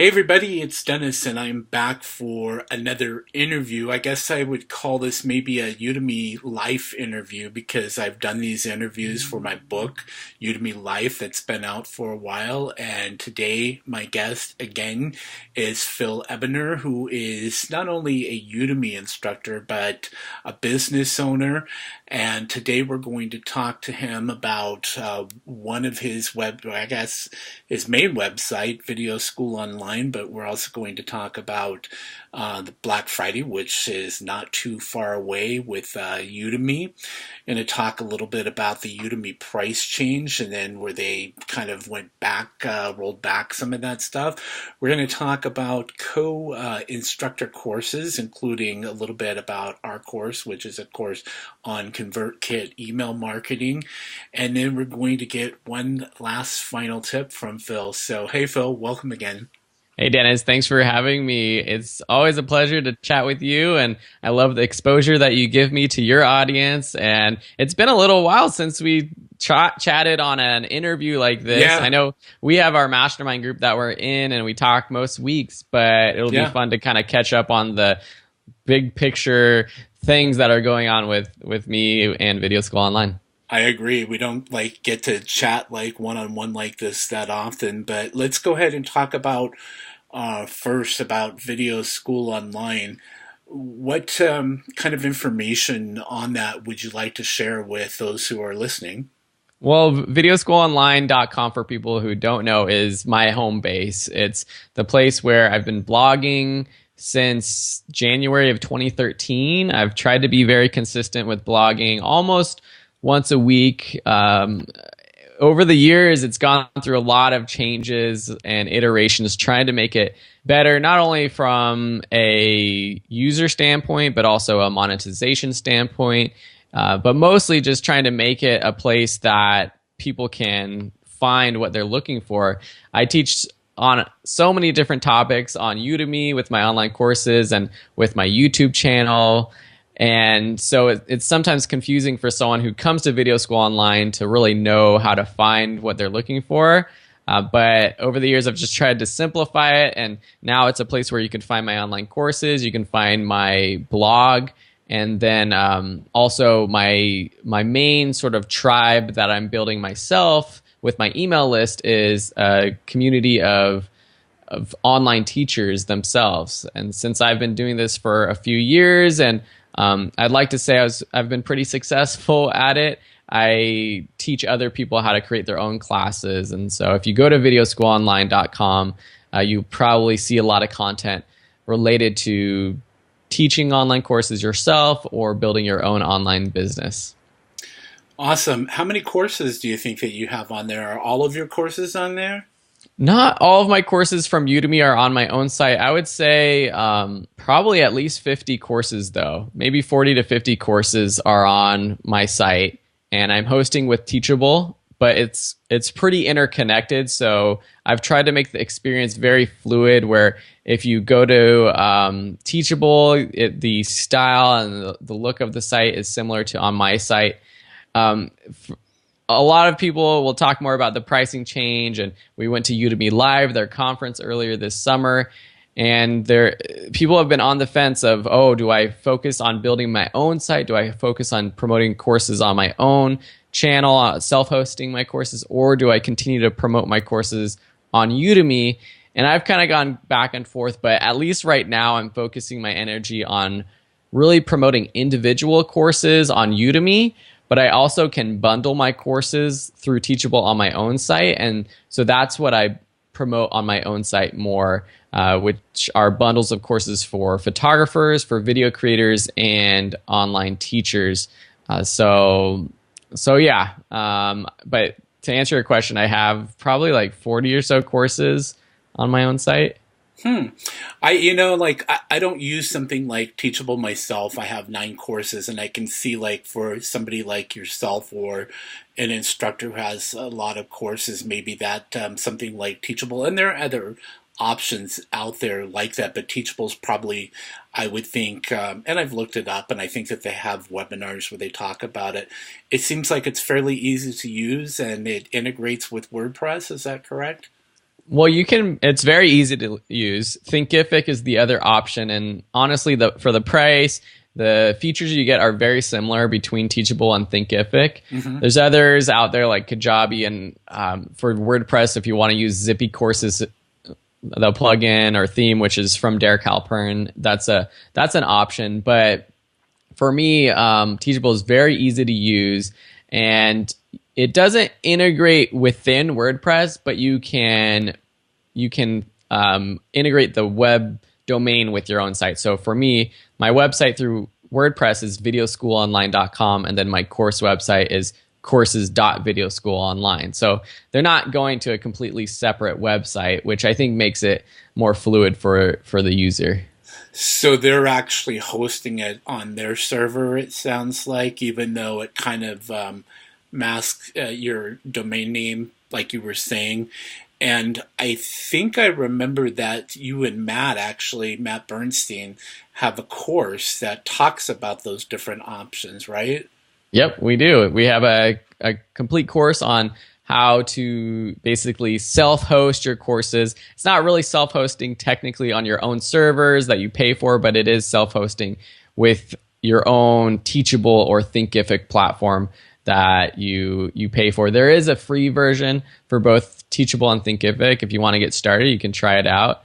Hey everybody, it's Dennis and I'm back for another interview. I guess I would call this maybe a Udemy Life interview because I've done these interviews for my book, Udemy Life, that's been out for a while. And today my guest again is Phil Ebiner, who is not only a Udemy instructor, but a business owner. And today we're going to talk to him about one of his his main website, Video School Online, but we're also going to talk about the Black Friday, which is not too far away with Udemy. Going to talk a little bit about the Udemy price change and then where they kind of went back, rolled back some of that stuff. We're going to talk about co-instructor courses, including a little bit about our course, which is a course on ConvertKit email marketing. And then we're going to get one last final tip from Phil. So, hey, Phil, welcome again. Hey Dennis, thanks for having me. It's always a pleasure to chat with you, and I love the exposure that you give me to your audience. And it's been a little while since we chatted on an interview like this. Yeah, I know we have our mastermind group that we're in, and we talk most weeks, but it'll be yeah. fun to kind of catch up on the big picture things that are going on with me and Video School Online. I agree. We don't like get to chat like one on one like this that often, but let's go ahead and talk about first about Video School Online. What kind of information on that would you like to share with those who are listening? Well, videoschoolonline.com for people who don't know is my home base. It's the place where I've been blogging since January of 2013. I've tried to be very consistent with blogging almost once a week. Over the years, it's gone through a lot of changes and iterations, trying to make it better, not only from a user standpoint, but also a monetization standpoint, but mostly just trying to make it a place that people can find what they're looking for. I teach on so many different topics on Udemy with my online courses and with my YouTube channel. And so it's sometimes confusing for someone who comes to Video School Online to really know how to find what they're looking for. But over the years, I've just tried to simplify it. And now it's a place where you can find my online courses, you can find my blog, and then also my main sort of tribe that I'm building myself with my email list is a community of online teachers themselves. And since I've been doing this for a few years, and I'd like to say I've been pretty successful at it, I teach other people how to create their own classes. And so if you go to videoschoolonline.com, you probably see a lot of content related to teaching online courses yourself or building your own online business. Awesome. How many courses do you think that you have on there? Are all of your courses on there? Not all of my courses from Udemy are on my own site. I would say probably at least 50 courses, though. Maybe 40 to 50 courses are on my site, and I'm hosting with Teachable, but it's pretty interconnected. So I've tried to make the experience very fluid, where if you go to Teachable, the style and the look of the site is similar to on my site. A lot of people will talk more about the pricing change, and we went to Udemy Live, their conference earlier this summer, and people have been on the fence of, oh, do I focus on building my own site? Do I focus on promoting courses on my own channel, self-hosting my courses, or do I continue to promote my courses on Udemy? And I've kind of gone back and forth, but at least right now I'm focusing my energy on really promoting individual courses on Udemy, but I also can bundle my courses through Teachable on my own site. And so that's what I promote on my own site more, which are bundles of courses for photographers, for video creators, and online teachers. So yeah. But to answer your question, I have probably like 40 or so courses on my own site. I don't use something like Teachable myself. I have 9 courses, and I can see like for somebody like yourself or an instructor who has a lot of courses, maybe that something like Teachable, and there are other options out there like that, but Teachable's probably, I would think, and I've looked it up, and I think that they have webinars where they talk about it. It seems like it's fairly easy to use, and it integrates with WordPress. Is that correct? Well, you can. It's very easy to use. Thinkific is the other option, and honestly, for the price, the features you get are very similar between Teachable and Thinkific. Mm-hmm. There's others out there like Kajabi, and for WordPress, if you want to use Zippy Courses, the plugin or theme, which is from Derek Halpern, that's an option. But for me, Teachable is very easy to use, and it doesn't integrate within WordPress, but you can integrate the web domain with your own site. So for me, my website through WordPress is videoschoolonline.com, and then my course website is courses.videoschoolonline. So they're not going to a completely separate website, which I think makes it more fluid for the user. So they're actually hosting it on their server, it sounds like, even though it kind of masks your domain name, like you were saying. And I think I remember that you and Matt Bernstein, have a course that talks about those different options, right? Yep, we do. We have a complete course on how to basically self-host your courses. It's not really self-hosting technically on your own servers that you pay for, but it is self-hosting with your own Teachable or Thinkific platform that you pay for. There is a free version for both Teachable and Thinkific. If you want to get started, you can try it out.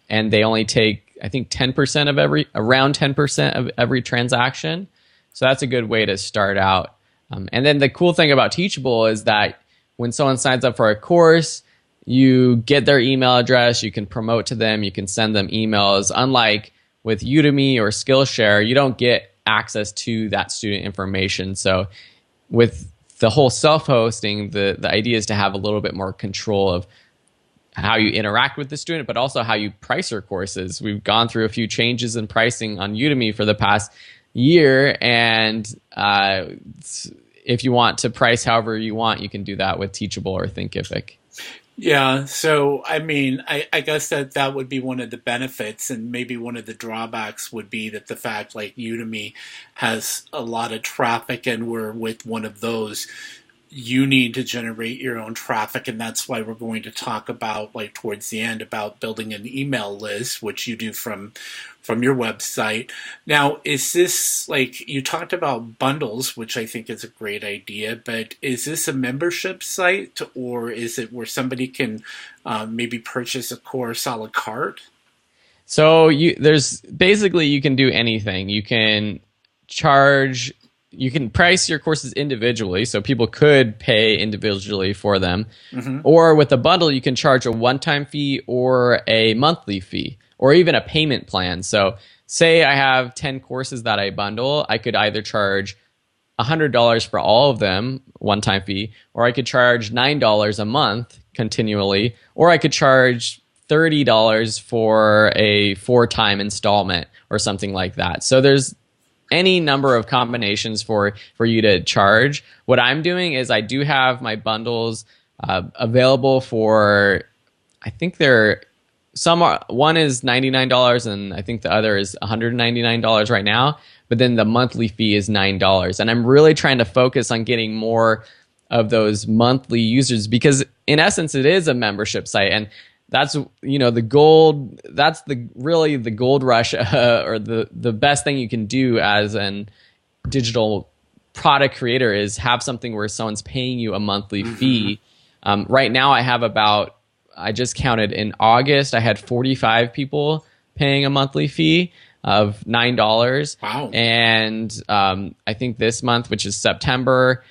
And they only take, I think, around 10% of every transaction. So that's a good way to start out. And then the cool thing about Teachable is that when someone signs up for a course, you get their email address, you can promote to them, you can send them emails. Unlike with Udemy or Skillshare, you don't get access to that student information. So with the whole self-hosting, the idea is to have a little bit more control of how you interact with the student, but also how you price your courses. We've gone through a few changes in pricing on Udemy for the past year, and if you want to price however you want, you can do that with Teachable or Thinkific. Yeah, so I mean, I guess that would be one of the benefits, and maybe one of the drawbacks would be that the fact like Udemy has a lot of traffic, and we're with one of those. You need to generate your own traffic, and that's why we're going to talk about, like towards the end, about building an email list, which you do from your website. Now, is this, like, you talked about bundles, which I think is a great idea, but is this a membership site, or is it where somebody can maybe purchase a course a la carte? So there's basically, you can do anything. You can price your courses individually, so people could pay individually for them. Or with a bundle, you can charge a one-time fee or a monthly fee, or even a payment plan. So say I have 10 courses that I bundle, I could either charge $100 for all of them, one-time fee, or I could charge $9 a month continually, or I could charge $30 for a 4-time installment or something like that. So there's any number of combinations for you to charge. What I'm doing is I do have my bundles available for, I think one is $99 and I think the other is $199 right now, but then the monthly fee is $9. And I'm really trying to focus on getting more of those monthly users, because in essence it is a membership site, and that's the gold. That's really the gold rush, or the best thing you can do as an digital product creator is have something where someone's paying you a monthly fee. Right now, I just counted in August, I had 45 people paying a monthly fee of $9. Wow! And I think this month, which is September,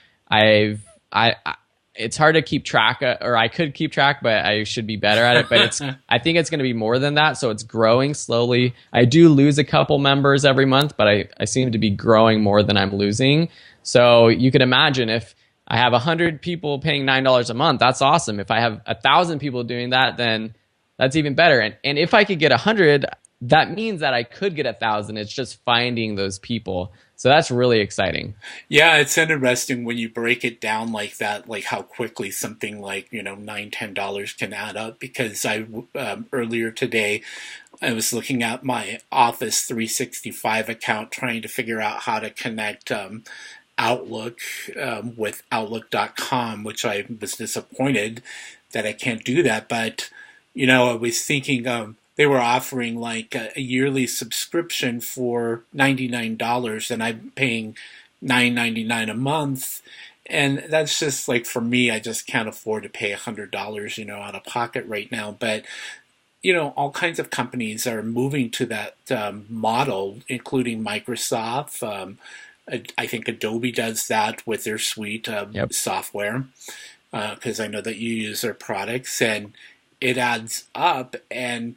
it's hard to keep track of, or I could keep track, but I should be better at it. But I think it's going to be more than that. So it's growing slowly. I do lose a couple members every month, but I seem to be growing more than I'm losing. So you could imagine if I have 100 people paying $9 a month, that's awesome. If I have 1,000 people doing that, then that's even better. And if I could get 100, that means that I could get 1,000. It's just finding those people. So that's really exciting. Yeah, it's interesting when you break it down like that, like how quickly something like, $9-10 can add up. Because earlier today, I was looking at my Office 365 account, trying to figure out how to connect Outlook with Outlook.com, which I was disappointed that I can't do that. But I was thinking they were offering like a yearly subscription for $99, and I'm paying $9.99 a month. And that's just like for me, I just can't afford to pay $100, out of pocket right now. But all kinds of companies are moving to that model, including Microsoft. I think Adobe does that with their suite of Yep. software, because I know that you use their products, and it adds up. And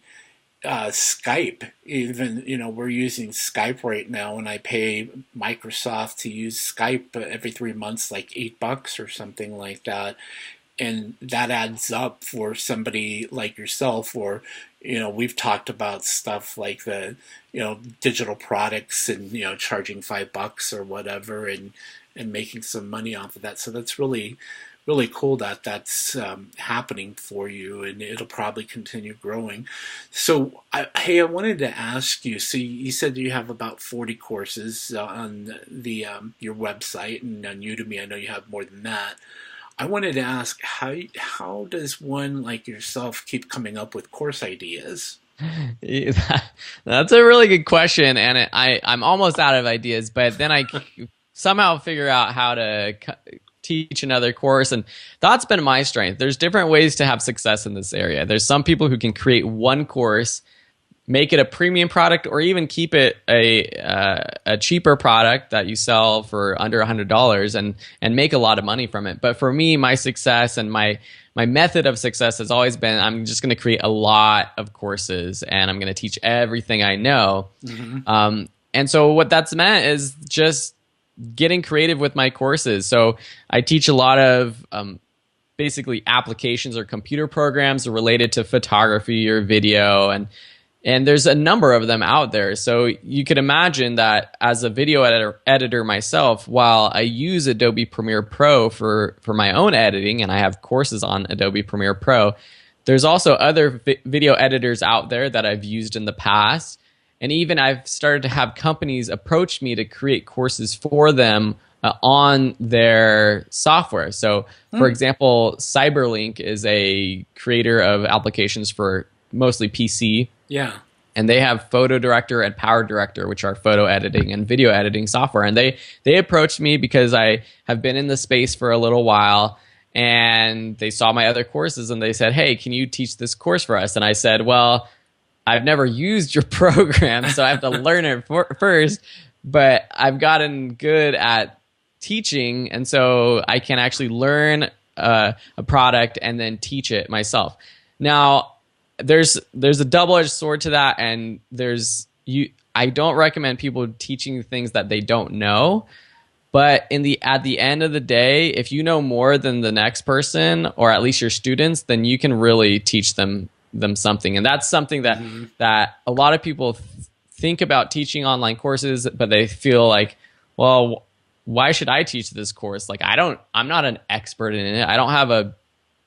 Skype, even, we're using Skype right now, and I pay Microsoft to use Skype every 3 months, like $8 or something like that. And that adds up for somebody like yourself, or we've talked about stuff like the digital products, and charging $5 or whatever, and making some money off of that. So that's really cool that that's happening for you, and it'll probably continue growing. So hey, I wanted to ask you, so you said you have about 40 courses on the your website, and on Udemy I know you have more than that. I wanted to ask, how does one like yourself keep coming up with course ideas? Yeah, that's a really good question, and I'm almost out of ideas, but then I somehow figure out how to teach another course, and that's been my strength. There's different ways to have success in this area. There's some people who can create one course, make it a premium product, or even keep it a cheaper product that you sell for under $100 and make a lot of money from it. But for me, my success and my method of success has always been, I'm just going to create a lot of courses, and I'm going to teach everything I know. Mm-hmm. And so what that's meant is just getting creative with my courses. So I teach a lot of basically applications or computer programs related to photography or video, and there's a number of them out there. So you could imagine that as a video editor myself, while I use Adobe Premiere Pro for my own editing, and I have courses on Adobe Premiere Pro, there's also other video editors out there that I've used in the past. And even I've started to have companies approach me to create courses for them on their software. So, for example, Cyberlink is a creator of applications for mostly PC. Yeah. And they have Photo Director and Power Director, which are photo editing and video editing software. And they approached me because I have been in the space for a little while, and they saw my other courses, and they said, "Hey, can you teach this course for us?" And I said, "Well, I've never used your program, so I have to learn it first, but I've gotten good at teaching, and so I can actually learn a product and then teach it myself." Now, there's a double-edged sword to that, and I don't recommend people teaching things that they don't know. But at the end of the day, if you know more than the next person, or at least your students, then you can really teach them something. And that's something that a lot of people think about teaching online courses, but they feel like, well, why should I teach this course? Like, I'm not an expert in it. I don't have a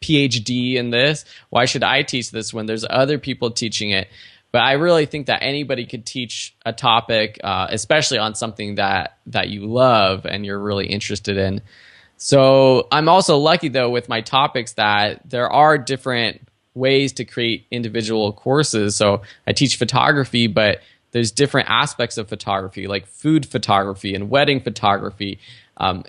PhD in this. Why should I teach this when there's other people teaching it? But I really think that anybody could teach a topic, especially on something that you love and you're really interested in. So I'm also lucky, though, with my topics that there are different ways to create individual courses. So I teach photography, but there's different aspects of photography, like food photography and wedding photography. I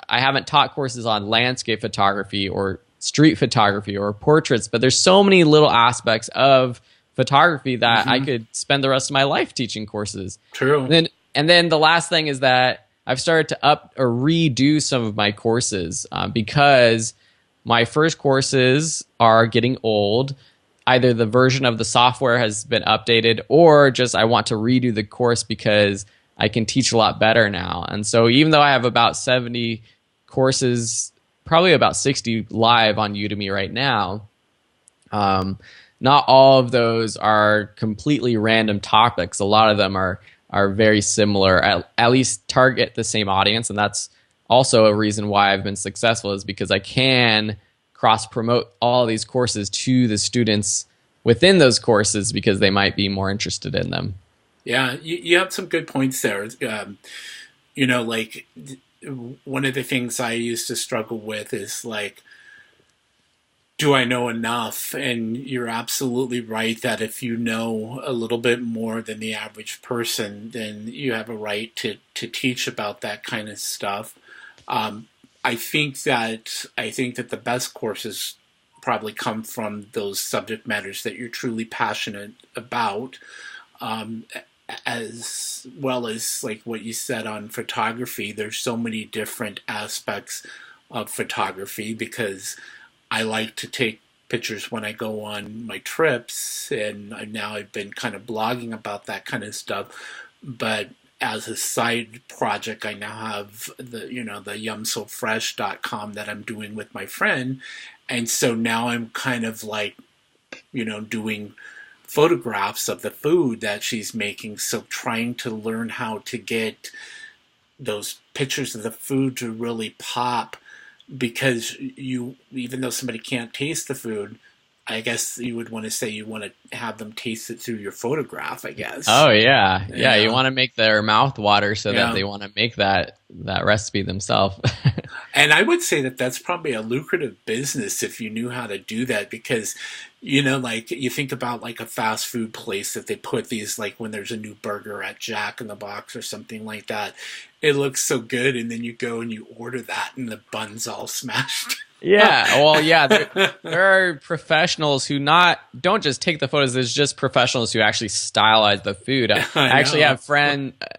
haven't taught courses on landscape photography or street photography or portraits, but there's so many little aspects of photography that I could spend the rest of my life teaching courses. True. And then the last thing is that I've started to up or redo some of my courses because my first courses are getting old. Either the version of the software has been updated, or just I want to redo the course because I can teach a lot better now. And so even though I have about 70 courses, probably about 60 live on Udemy right now, not all of those are completely random topics. A lot of them are very similar, at least target the same audience. And that's also a reason why I've been successful, is because I can cross-promote all these courses to the students within those courses because they might be more interested in them. Yeah, you have some good points there. Like one of the things I used to struggle with is like, do I know enough? And you're absolutely right that if you know a little bit more than the average person, then you have a right to teach about that kind of stuff. Um, I think that the best courses probably come from those subject matters that you're truly passionate about, um, as well as like what you said on photography. There's so many different aspects of photography because I like to take pictures when I go on my trips, and now I've been kind of blogging about that kind of stuff. But as a side project, I now have the yumsofresh.com that I'm doing with my friend, and so now I'm kind of like doing photographs of the food that she's making. So trying to learn how to get those pictures of the food to really pop, because even though somebody can't taste the food, I guess you would want to say you want to have them taste it through your photograph, I guess. Oh yeah. Yeah, you Yeah. want to make their mouth water so that Yeah. they want to make that recipe themselves. And I would say that that's probably a lucrative business if you knew how to do that, because, like you think about like a fast food place that they put these, like when there's a new burger at Jack in the Box or something like that, it looks so good, and then you go and you order that and the bun's all smashed. Yeah, well, yeah, there are professionals who don't just take the photos. There's just professionals who actually stylize the food. I actually know. have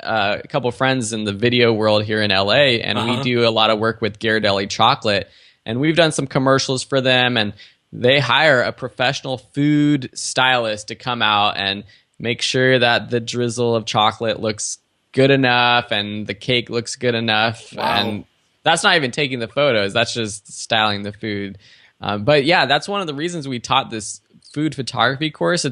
a couple of friends in the video world here in LA, and we do a lot of work with Ghirardelli Chocolate, and we've done some commercials for them, and they hire a professional food stylist to come out and make sure that the drizzle of chocolate looks good enough and the cake looks good enough. Wow. And that's not even taking the photos. That's just styling the food. But yeah, that's one of the reasons we taught this food photography course.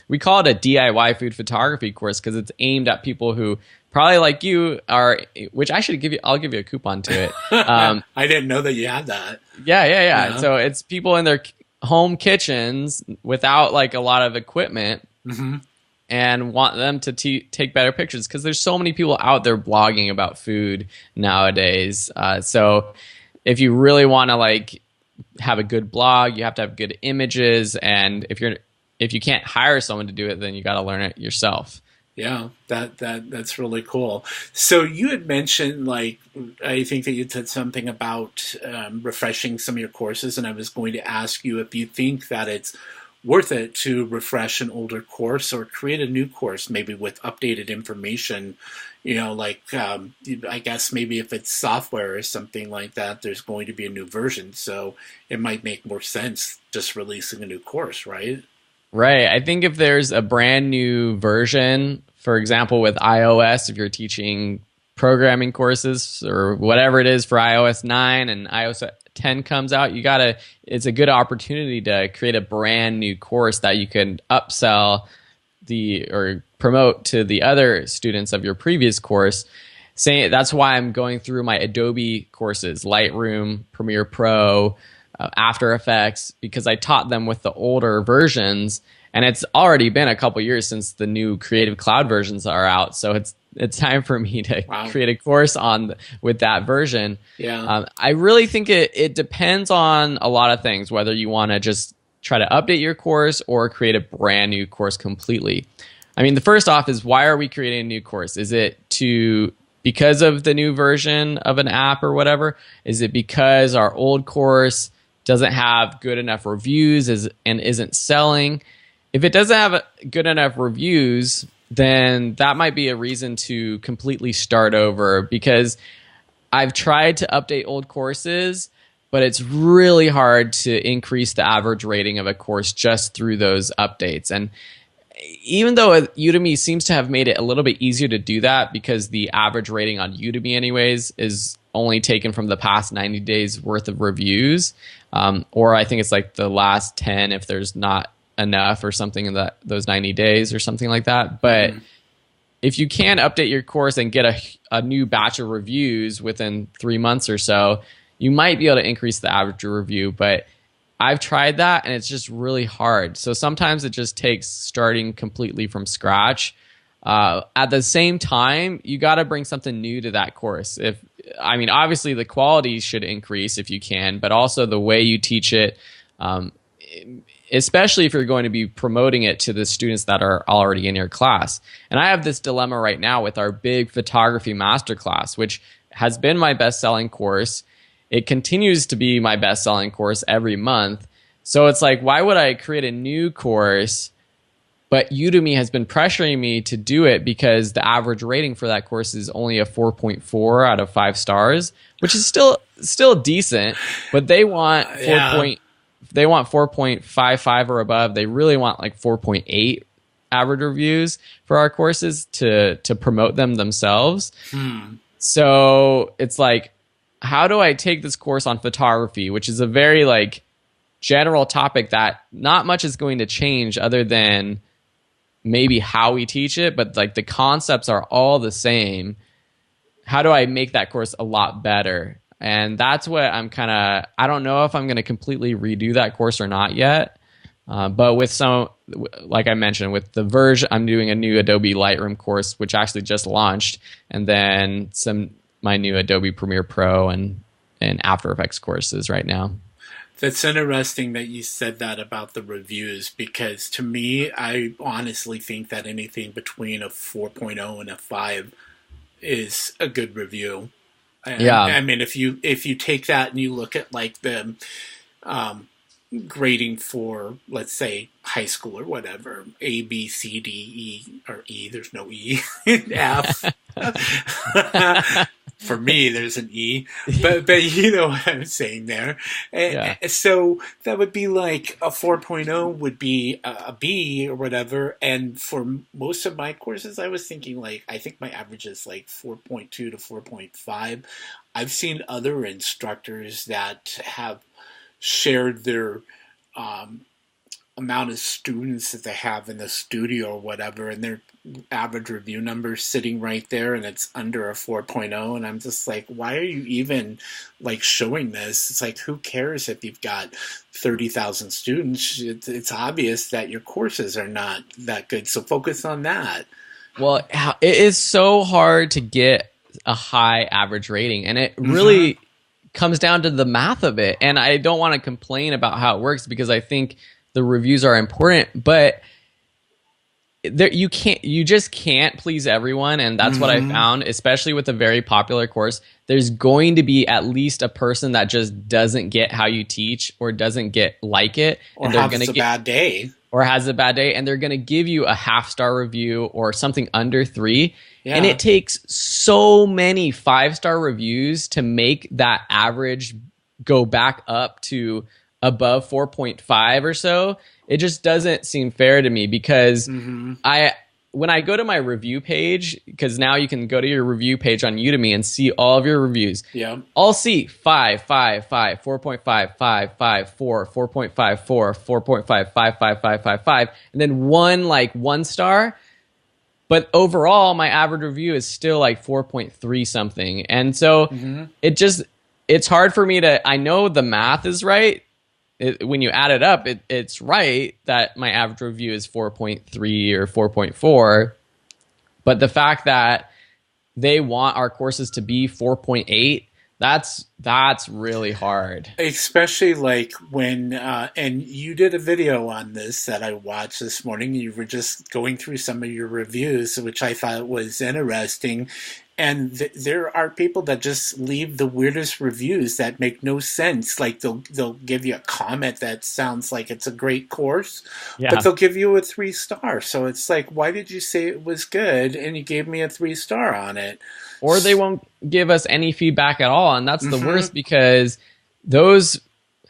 We call it a DIY food photography course because it's aimed at people who probably like you are, which I'll give you a coupon to it. I didn't know that you had that. Yeah. Yeah. So it's people in their home kitchens without like a lot of equipment. Mm-hmm. And want them to take better pictures because there's so many people out there blogging about food nowadays. So if you really want to like have a good blog, you have to have good images, and if you can't hire someone to do it, then you got to learn it yourself. Yeah, that's really cool. So you had mentioned, like, I think that you said something about refreshing some of your courses, and I was going to ask you if you think that it's worth it to refresh an older course or create a new course, maybe with updated information. I guess maybe if it's software or something like that, there's going to be a new version, so it might make more sense just releasing a new course, right? Right. I think if there's a brand new version, for example, with iOS, if you're teaching programming courses or whatever it is for iOS 9 and iOS 10 comes out, it's a good opportunity to create a brand new course that you can upsell or promote to the other students of your previous course. That's why I'm going through my Adobe courses, Lightroom, Premiere Pro, After Effects, because I taught them with the older versions, and it's already been a couple years since the new Creative Cloud versions are out. So it's time for me to create a course with that version. Yeah. I really think it depends on a lot of things, whether you want to just try to update your course or create a brand new course completely. I mean, the first off is, why are we creating a new course? Is it because of the new version of an app or whatever? Is it because our old course doesn't have good enough reviews and isn't selling? If it doesn't have good enough reviews, then that might be a reason to completely start over, because I've tried to update old courses, but it's really hard to increase the average rating of a course just through those updates. And even though Udemy seems to have made it a little bit easier to do that, because the average rating on Udemy anyways is only taken from the past 90 days worth of reviews, or I think it's like the last 10 if there's not enough or something in those 90 days or something like that. But if you can update your course and get a new batch of reviews within 3 months or so, you might be able to increase the average review. But I've tried that and it's just really hard. So sometimes it just takes starting completely from scratch. At the same time, you got to bring something new to that course. Obviously the quality should increase if you can, but also the way you teach it, Um, especially if you're going to be promoting it to the students that are already in your class. And I have this dilemma right now with our big photography masterclass, which has been my best-selling course. It continues to be my best-selling course every month. So it's like, why would I create a new course? But Udemy has been pressuring me to do it because the average rating for that course is only a 4.4 out of 5 stars, which is still decent, but they want 4.55 or above. They really want like 4.8 average reviews for our courses to promote them themselves. So it's like, how do I take this course on photography, which is a very like general topic that not much is going to change other than maybe how we teach it, but like the concepts are all the same. How do I make that course a lot better? And that's what I don't know if I'm going to completely redo that course or not yet. But with some, like I mentioned, with the version, I'm doing a new Adobe Lightroom course, which actually just launched, and then my new Adobe Premiere Pro and After Effects courses right now. That's interesting that you said that about the reviews, because to me, I honestly think that anything between a 4.0 and a 5 is a good review. Yeah. I mean, if you take that and you look at like the grading for, let's say, high school or whatever, A, B, C, D, E, or E, there's no E, F. For me, there's an E, but you know what I'm saying there. Yeah. So that would be like a 4.0 would be a B or whatever. And for most of my courses, I was thinking like, I think my average is like 4.2 to 4.5. I've seen other instructors that have shared their amount of students that they have in the studio or whatever, and their average review number sitting right there, and it's under a 4.0, and I'm just like, why are you even like showing this? It's like, who cares if you've got 30,000 students? It's obvious that your courses are not that good, so focus on that. Well, it is so hard to get a high average rating, and it really comes down to the math of it. And I don't want to complain about how it works because I think the reviews are important, but you just can't please everyone. And that's what I found, especially with a very popular course. There's going to be at least a person that just doesn't get how you teach or doesn't like it. Or and they're has a bad day. Or has a bad day, and they're going to give you a 0.5-star review or something under 3. Yeah. And it takes so many 5-star reviews to make that average go back up to above 4.5 or so. It just doesn't seem fair to me because when I go to my review page, because now you can go to your review page on Udemy and see all of your reviews. Yeah. I'll see 5, 5, 5, 4.5, 5, 5, 4, 4.5, 4, 4.5, 5, 5, 5, 5, 5, and then 1 star. But overall, my average review is still like 4.3 something. And so it's hard for me to, I know the math is right. When you add it up, it's right that my average review is 4.3 or 4.4. But the fact that they want our courses to be 4.8, that's really hard. Especially like when, and you did a video on this that I watched this morning. You were just going through some of your reviews, which I thought was interesting. And there are people that just leave the weirdest reviews that make no sense. Like they'll give you a comment that sounds like it's a great course, but they'll give you a 3-star. So it's like, why did you say it was good and you gave me a 3-star on it? Or they won't give us any feedback at all. And that's the worst, because those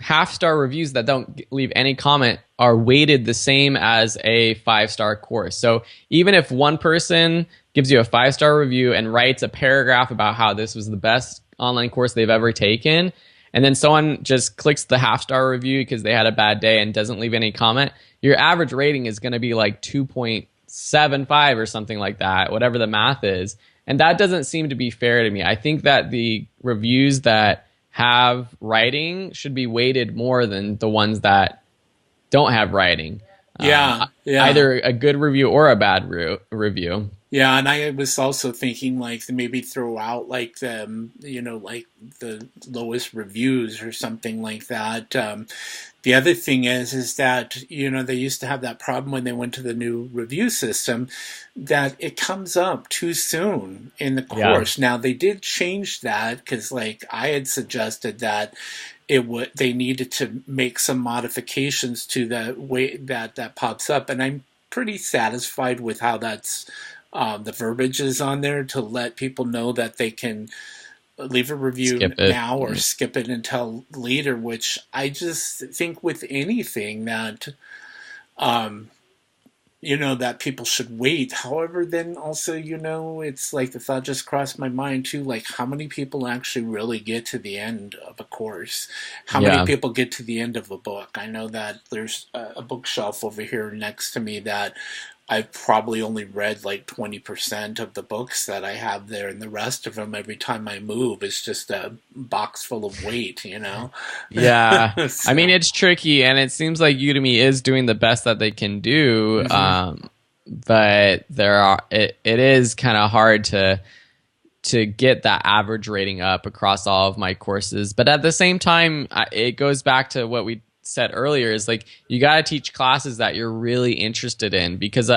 0.5-star reviews that don't leave any comment are weighted the same as a 5-star course. So even if one person gives you a 5-star review and writes a paragraph about how this was the best online course they've ever taken, and then someone just clicks the 0.5-star review because they had a bad day and doesn't leave any comment, your average rating is going to be like 2.75 or something like that, whatever the math is. And that doesn't seem to be fair to me. I think that the reviews that have writing should be weighted more than the ones that don't have writing. Yeah. Either a good review or a bad review. Yeah, and I was also thinking like maybe throw out like like the lowest reviews or something like that. The other thing is that they used to have that problem when they went to the new review system, that it comes up too soon in the Yeah. course. Now they did change that because like I had suggested that they needed to make some modifications to the way that pops up, and I'm pretty satisfied with how that's the verbiage is on there to let people know that they can leave a review Skip it. now or Mm. skip it until later, which I just think with anything that um, that people should wait. However, then also, it's like the thought just crossed my mind too, like how many people actually really get to the end of a course? How many Yeah. people get to the end of a book? I know that there's a bookshelf over here next to me that I've probably only read like 20% of the books that I have there, and the rest of them, every time I move, is just a box full of weight. Yeah. I mean, So, it's tricky, and it seems like Udemy is doing the best that they can do. mhm. But it is kind of hard to get that average rating up across all of my courses. But at the same time, it goes back to what we said earlier, is like you got to teach classes that you're really interested in, because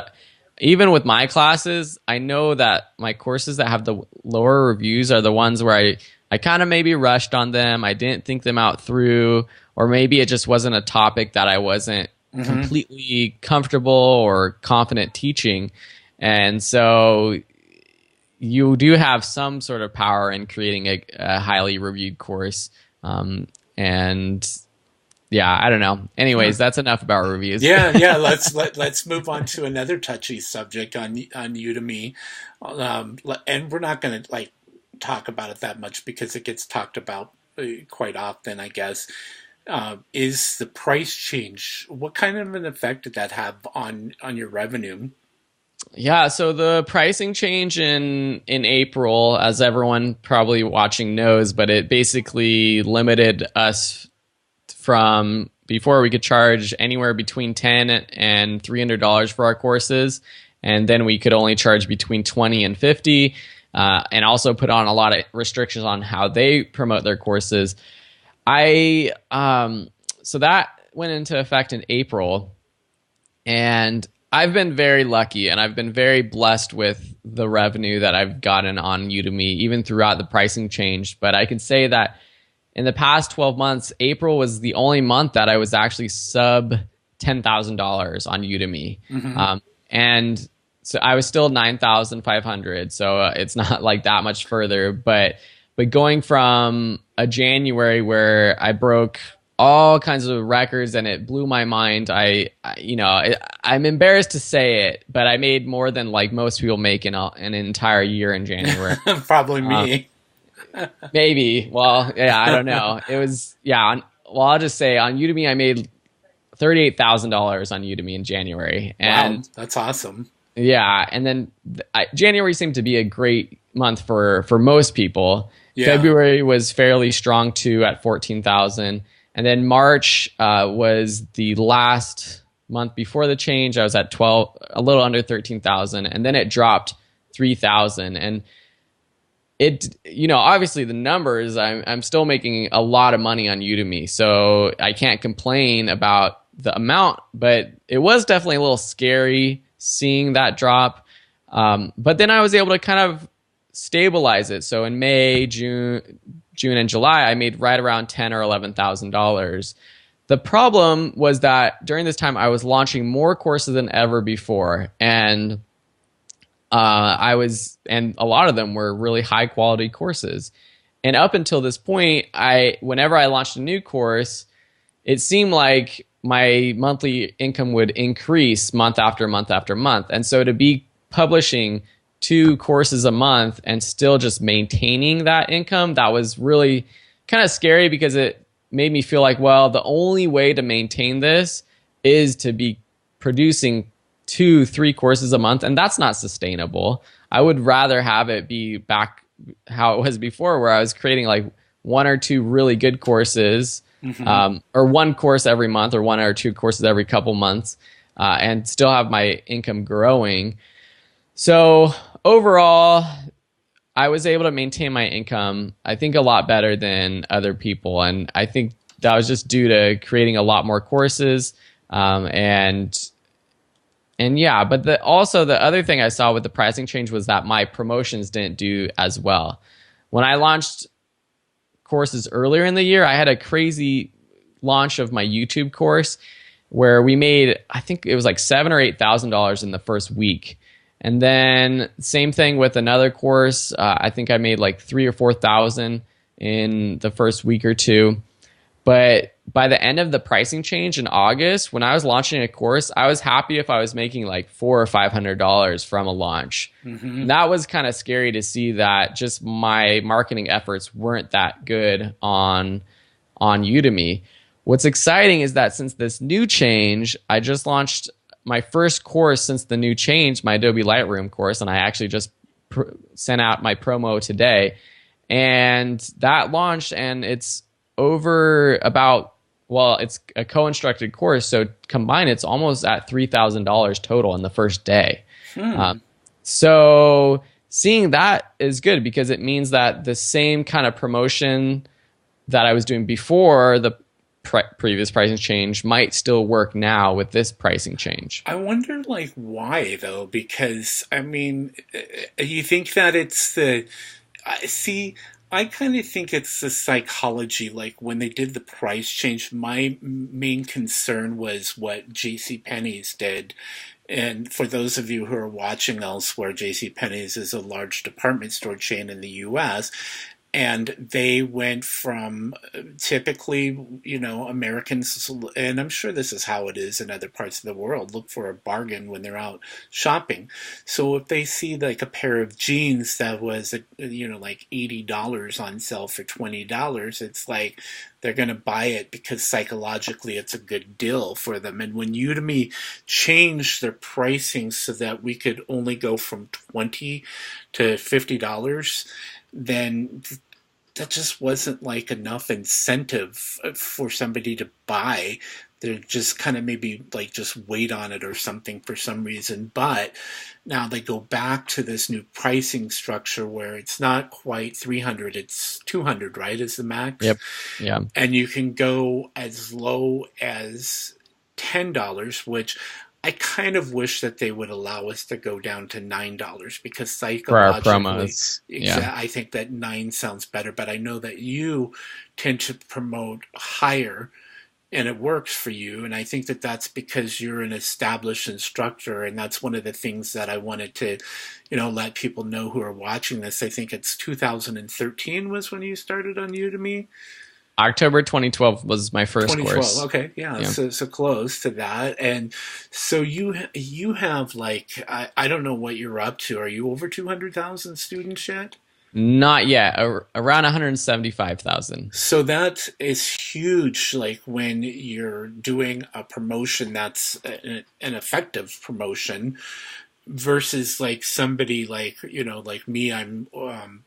even with my classes, I know that my courses that have the lower reviews are the ones where I kind of maybe rushed on them. I didn't think them out through, or maybe it just wasn't a topic that I wasn't Mhm. completely comfortable or confident teaching. And so you do have some sort of power in creating a highly reviewed course. And yeah, I don't know. Huh. Anyways, that's enough about reviews. Yeah. Let's move on to another touchy subject on Udemy, and we're not going to like talk about it that much because it gets talked about quite often, I guess. Is the price change? What kind of an effect did that have on your revenue? Yeah, so the pricing change in April, as everyone probably watching knows, but it basically limited us from before we could charge anywhere between $10 and $300 for our courses, and then we could only charge between 20 and 50, and also put on a lot of restrictions on how they promote their courses. I So that went into effect in April, and I've been very lucky and I've been very blessed with the revenue that I've gotten on Udemy, even throughout the pricing change. But I can say that in the past 12 months, April was the only month that I was actually sub $10,000 on Udemy. Hmm. And so I was still 9,500. So it's not like that much further. But going from a January where I broke all kinds of records and it blew my mind. I'm embarrassed to say it, but I made more than like most people make in an entire year in January. Probably Uh, me. Maybe. Well, yeah, I don't know. It was, yeah. Well, I'll just say on Udemy, I made $38,000 on Udemy in January, Wow, and that's awesome. yeah, and then January seemed to be a great month for most people. Yeah. February was fairly strong too at 14,000, and then March was the last month before the change. I was at 12, a little under 13,000, and then it dropped 3,000. And obviously the numbers, I'm still making a lot of money on Udemy, so I can't complain about the amount, but it was definitely a little scary seeing that drop. But then I was able to kind of stabilize it. So in May, June and July, I made right around $10,000 or $11,000. The problem was that during this time, I was launching more courses than ever before, and and a lot of them were really high quality courses. And up until this point, whenever I launched a new course, it seemed like my monthly income would increase month after month after month. And so to be publishing 2 courses a month and still just maintaining that income, that was really kind of scary, because it made me feel like, well, the only way to maintain this is to be producing 2-3 courses a month, and that's not sustainable. I would rather have it be back how it was before, where I was creating like 1 or 2 really good courses, Hmm. or 1 course every month, or 1 or 2 courses every couple months, and still have my income growing. So overall, I was able to maintain my income, I think, a lot better than other people. And I think that was just due to creating a lot more courses. Um, and and yeah, but also the other thing I saw with the pricing change was that my promotions didn't do as well. When I launched courses earlier in the year, I had a crazy launch of my YouTube course where we made, I think it was like $7,000 or $8,000 in the first week. And then same thing with another course. I think I made like 3 or 4 thousand in the first week or two. But by the end of the pricing change in August, when I was launching a course, I was happy if I was making like $400 or $500 from a launch. Mm-hmm. And that was kind of scary to see that just my marketing efforts weren't that good on Udemy. What's exciting is that since this new change, I just launched my first course since the new change, my Adobe Lightroom course, and I actually just sent out my promo today. And that launched, and it's over about, well, it's a co-instructed course, so combined it's almost at $3,000 total in the first day. So seeing that is good because it means that the same kind of promotion that I was doing before the previous pricing change might still work now with this pricing change. I wonder, like, why though? Because I mean, you think that it's the see. I kind of think it's the psychology. Like when they did the price change, my main concern was what J.C. Penney's did. And for those of you who are watching elsewhere, J.C. Penney's is a large department store chain in the U.S. And they went from typically, Americans, and I'm sure this is how it is in other parts of the world, look for a bargain when they're out shopping. So if they see like a pair of jeans that was, like $80 on sale for $20, it's like they're going to buy it because psychologically it's a good deal for them. And when Udemy changed their pricing so that we could only go from $20 to $50, then that just wasn't like enough incentive for somebody to buy. They're just kind of maybe like just wait on it or something for some reason. But now they go back to this new pricing structure where it's not quite 300, it's 200, right? Is the max? Yep. Yeah. And you can go as low as $10, which I kind of wish that they would allow us to go down to $9 because For our psychologically, promos. Yeah. I think that 9 sounds better. But I know that you tend to promote higher, and it works for you. And I think that that's because you're an established instructor, and that's one of the things that I wanted to, let people know who are watching this. I think it's 2013 was when you started on Udemy. October 2012 was my first 2012. course. Okay, yeah, Yeah. so close to that, and so you have like I don't know what you're up to. Are you over 200,000 students yet? Not yet. Around 175,000. So that is huge. Like when you're doing a promotion that's an effective promotion versus like somebody like like me, I'm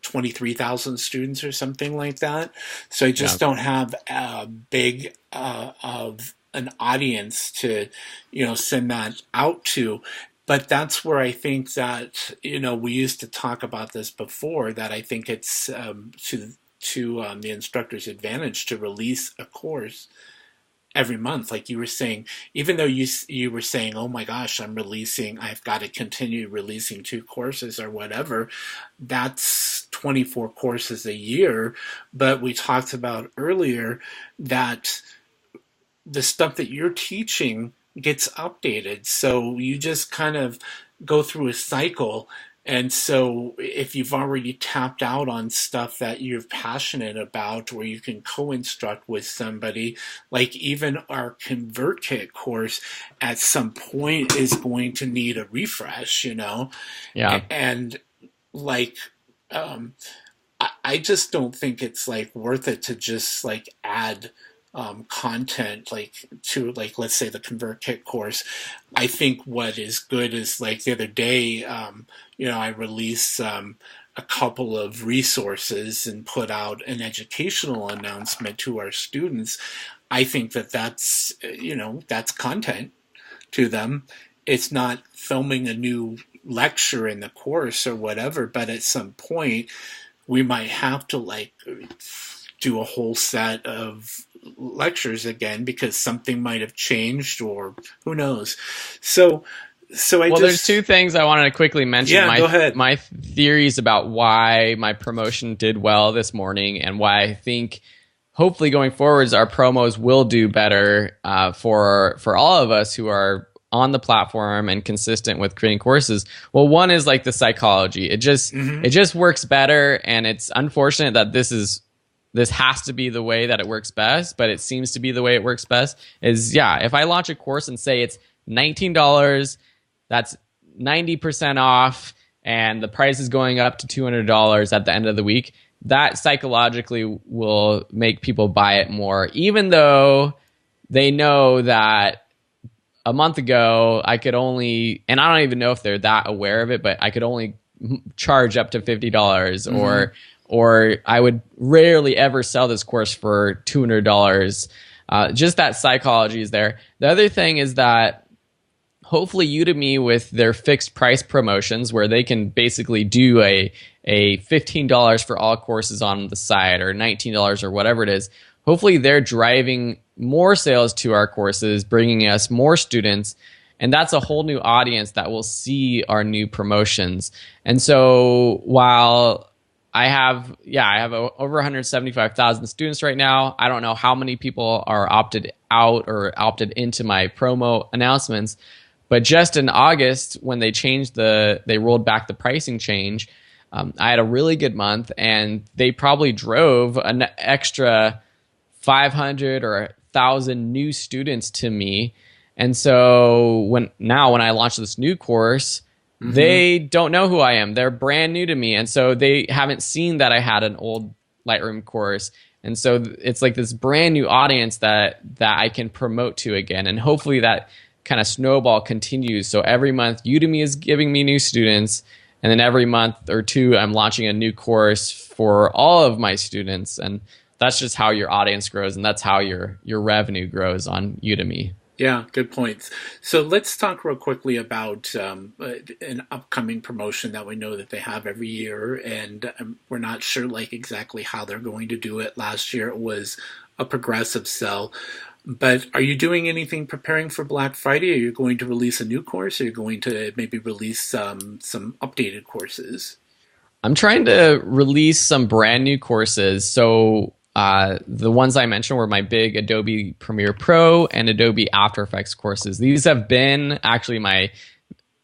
23,000 students or something like that, so I Yeah. just don't have a big of an audience to send that out to. But that's where I think that we used to talk about this before, that I think it's to the instructor's advantage to release a course every month, like you were saying. Even though you were saying, oh my gosh, I've got to continue releasing 2 courses or whatever, that's 24 courses a year. But we talked about earlier that the stuff that you're teaching gets updated, so you just kind of go through a cycle. And so if you've already tapped out on stuff that you're passionate about, or you can co-instruct with somebody, like even our ConvertKit course at some point is going to need a refresh. Yeah. And like, um, I just don't think it's like worth it to just like add content like to, like, let's say the ConvertKit course. I think what is good is, like, the other day, I released a couple of resources and put out an educational announcement to our students. I think that that's content to them. It's not filming a new lecture in the course or whatever, but at some point we might have to like do a whole set of lectures again because something might have changed or who knows. So Well, there's two things I wanted to quickly mention. Yeah, go ahead. My theories about why my promotion did well this morning and why I think hopefully going forwards our promos will do better for all of us who are on the platform and consistent with creating courses. Well, one is like the psychology. It just works better, and it's unfortunate that this has to be the way that it works best, but it seems to be the way it works best. If I launch a course and say it's $19, that's 90% off, and the price is going up to $200 at the end of the week, that psychologically will make people buy it more, even though they know that a month ago I could only, and I don't even know if they're that aware of it, but I could only charge up to $50 or I would rarely ever sell this course for $200. Just that psychology is there. The other thing is that hopefully Udemy, with their fixed price promotions where they can basically do a $15 for all courses on the site or $19 or whatever it is, hopefully they're driving more sales to our courses, bringing us more students, and that's a whole new audience that will see our new promotions. And so while I have over 175,000 students right now, I don't know how many people are opted out or opted into my promo announcements, but just in August when they rolled back the pricing change, I had a really good month, and they probably drove an extra 500 or 1,000 new students to me. And so when I launch this new course, they don't know who I am. They're brand new to me. And so they haven't seen that I had an old Lightroom course. And so it's like this brand new audience that I can promote to again. And hopefully that kind of snowball continues. So every month Udemy is giving me new students, and then every month or two I'm launching a new course for all of my students. And that's just how your audience grows, and that's how your revenue grows on Udemy. Yeah, good points. So let's talk real quickly about an upcoming promotion that we know that they have every year, and we're not sure like exactly how they're going to do it. Last year it was a progressive sell. But are you doing anything preparing for Black Friday? Are you going to release a new course? Or are you going to maybe release some updated courses? I'm trying to release some brand new courses. So the ones I mentioned were my big Adobe Premiere Pro and Adobe After Effects courses. These have been actually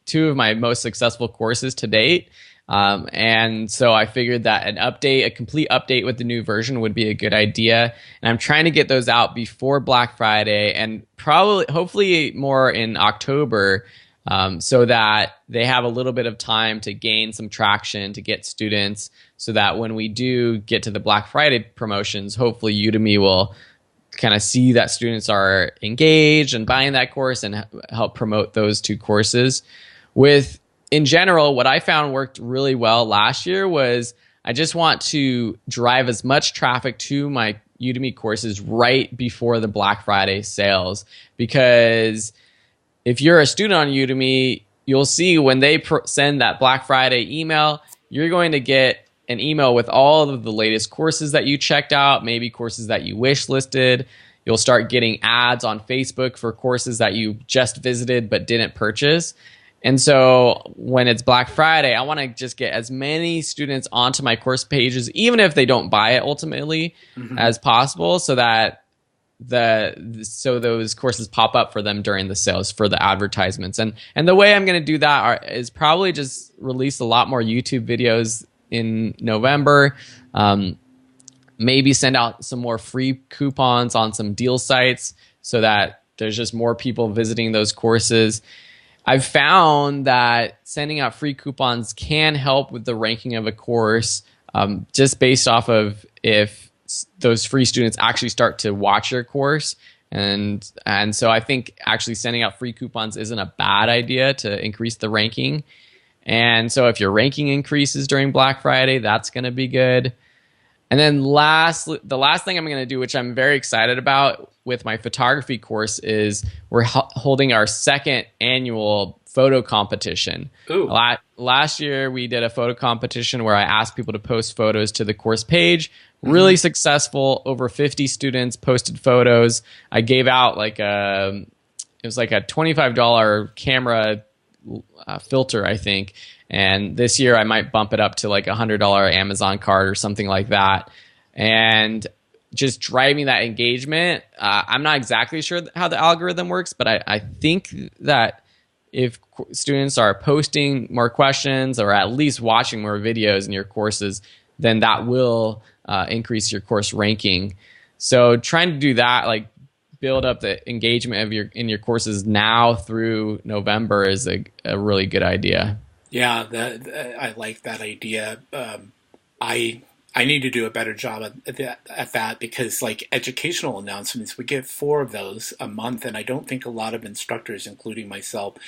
two of my most successful courses to date. And so I figured that a complete update with the new version would be a good idea. And I'm trying to get those out before Black Friday and hopefully more in October, so that they have a little bit of time to gain some traction, to get students, so that when we do get to the Black Friday promotions, hopefully Udemy will kind of see that students are engaged and buying that course and help promote those two courses. In general, what I found worked really well last year was I just want to drive as much traffic to my Udemy courses right before the Black Friday sales. Because if you're a student on Udemy, you'll see when they send that Black Friday email, you're going to get an email with all of the latest courses that you checked out, maybe courses that you wish listed. You'll start getting ads on Facebook for courses that you just visited but didn't purchase. And so when it's Black Friday, I want to just get as many students onto my course pages, even if they don't buy it ultimately, as possible, so that those courses pop up for them during the sales for the advertisements. And the way I'm going to do that is probably just release a lot more YouTube videos in November. Maybe send out some more free coupons on some deal sites so that there's just more people visiting those courses. I've found that sending out free coupons can help with the ranking of a course, just based off of if those free students actually start to watch your course. And so I think actually sending out free coupons isn't a bad idea to increase the ranking. And so if your ranking increases during Black Friday, that's going to be good. And then the last thing I'm going to do, which I'm very excited about with my photography course, is we're holding our second annual photo competition. Ooh. Last year, we did a photo competition where I asked people to post photos to the course page. Really successful. Over 50 students posted photos. I gave out like it was like a $25 camera filter, I think. And this year I might bump it up to like $100 Amazon card or something like that. And just driving that engagement. I'm not exactly sure how the algorithm works, but I think that if students are posting more questions or at least watching more videos in your courses, then that will increase your course ranking. So trying to do that, like build up the engagement of in your courses now through November is a really good idea. Yeah, I like that idea. I need to do a better job at that because like educational announcements, we get 4 of those a month, and I don't think a lot of instructors, including myself,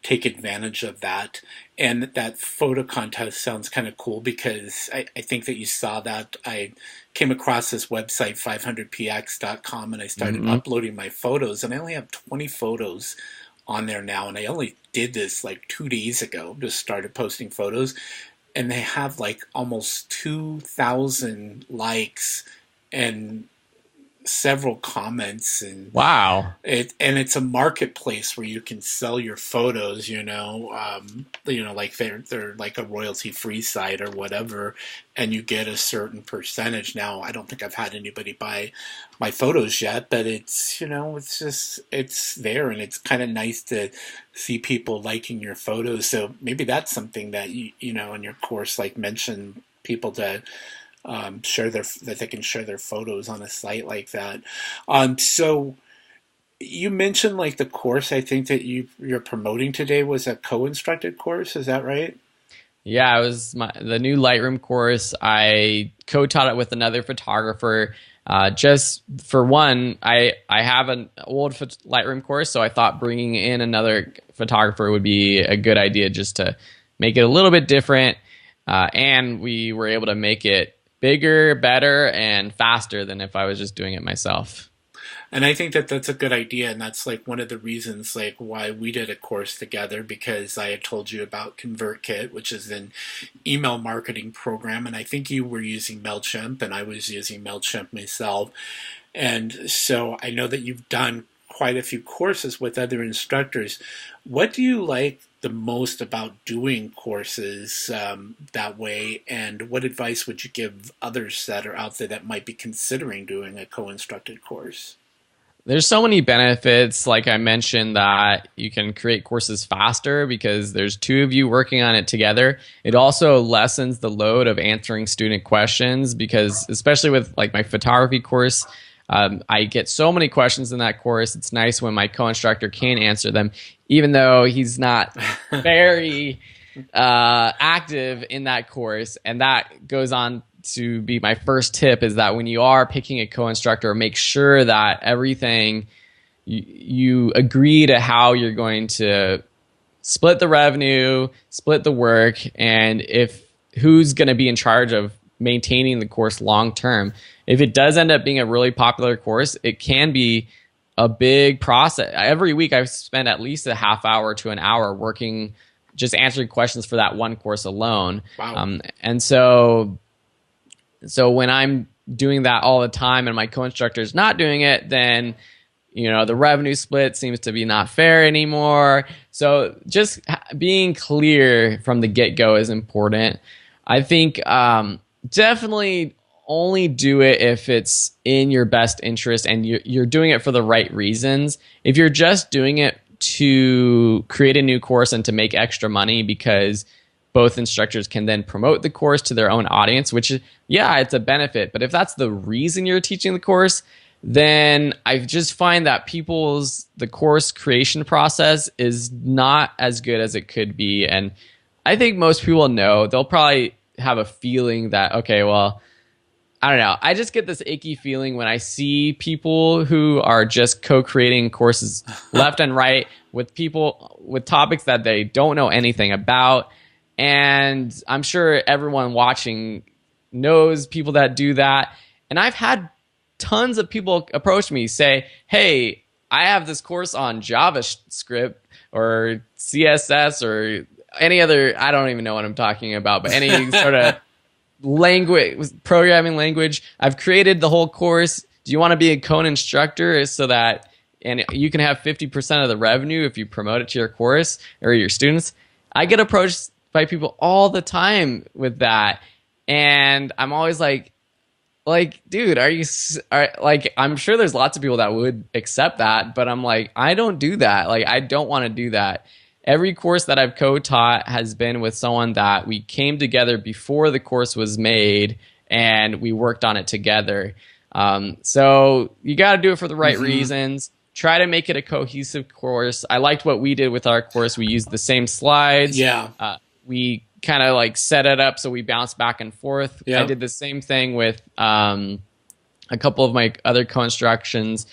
take advantage of that. And that photo contest sounds kind of cool because I think that you saw that. I came across this website, 500px.com, and I started uploading my photos, and I only have 20 photos on there now, and I only did this like 2 days ago, just started posting photos, and they have like almost 2,000 likes and several comments, and Wow. it's a marketplace where you can sell your photos, like they're like a royalty free site or whatever, and you get a certain percentage. Now I don't think I've had anybody buy my photos yet, but it's there, and it's kind of nice to see people liking your photos. So maybe that's something that in your course, like mention people to that they can share their photos on a site like that. So you mentioned like the course I think that you're promoting today was a co-instructed course. Is that right? Yeah, it was the new Lightroom course. I co-taught it with another photographer. Just for one, I have an old Lightroom course, so I thought bringing in another photographer would be a good idea just to make it a little bit different. And we were able to make it bigger, better, and faster than if I was just doing it myself. And I think that that's a good idea, and that's like one of the reasons like why we did a course together, because I had told you about ConvertKit, which is an email marketing program, and I think you were using MailChimp and I was using MailChimp myself. And so I know that you've done quite a few courses with other instructors. What do you like the most about doing courses that way, and what advice would you give others that are out there that might be considering doing a co-instructed course? There's so many benefits. Like I mentioned, that you can create courses faster because there's 2 of you working on it together. It also lessens the load of answering student questions because, especially with like my photography course, I get so many questions in that course. It's nice when my co-instructor can answer them, even though he's not very active in that course. And that goes on to be my first tip, is that when you are picking a co-instructor, make sure that everything you agree to how you're going to split the revenue, split the work, and if who's going to be in charge of maintaining the course long term. If it does end up being a really popular course, it can be a big process. Every week I've spent at least a half hour to an hour working, just answering questions for that one course alone. Wow. And so when I'm doing that all the time and my co-instructor is not doing it, then the revenue split seems to be not fair anymore. So just being clear from the get-go is important. I think definitely only do it if it's in your best interest and you're doing it for the right reasons. If you're just doing it to create a new course and to make extra money because both instructors can then promote the course to their own audience, which, yeah, it's a benefit. But if that's the reason you're teaching the course, then I just find that the course creation process is not as good as it could be. And I think most people know, they'll probably have a feeling that, okay, well, I don't know. I just get this icky feeling when I see people who are just co-creating courses left and right with people with topics that they don't know anything about. And I'm sure everyone watching knows people that do that. And I've had tons of people approach me, say, hey, I have this course on JavaScript, or CSS or any other, I don't even know what I'm talking about, but any sort of language, programming language. I've created the whole course. Do you want to be a Cone instructor so that, and you can have 50% of the revenue if you promote it to your course or your students? I get approached by people all the time with that. And I'm always like, dude, like, I'm sure there's lots of people that would accept that, but I'm like, I don't do that. Like, I don't want to do that. Every course that I've co-taught has been with someone that we came together before the course was made and we worked on it together. So you got to do it for the right reasons. Try to make it a cohesive course. I liked what we did with our course. We used the same slides. Yeah. We kind of like set it up so we bounce back and forth. Yeah. I did the same thing with a couple of my other co-instructions.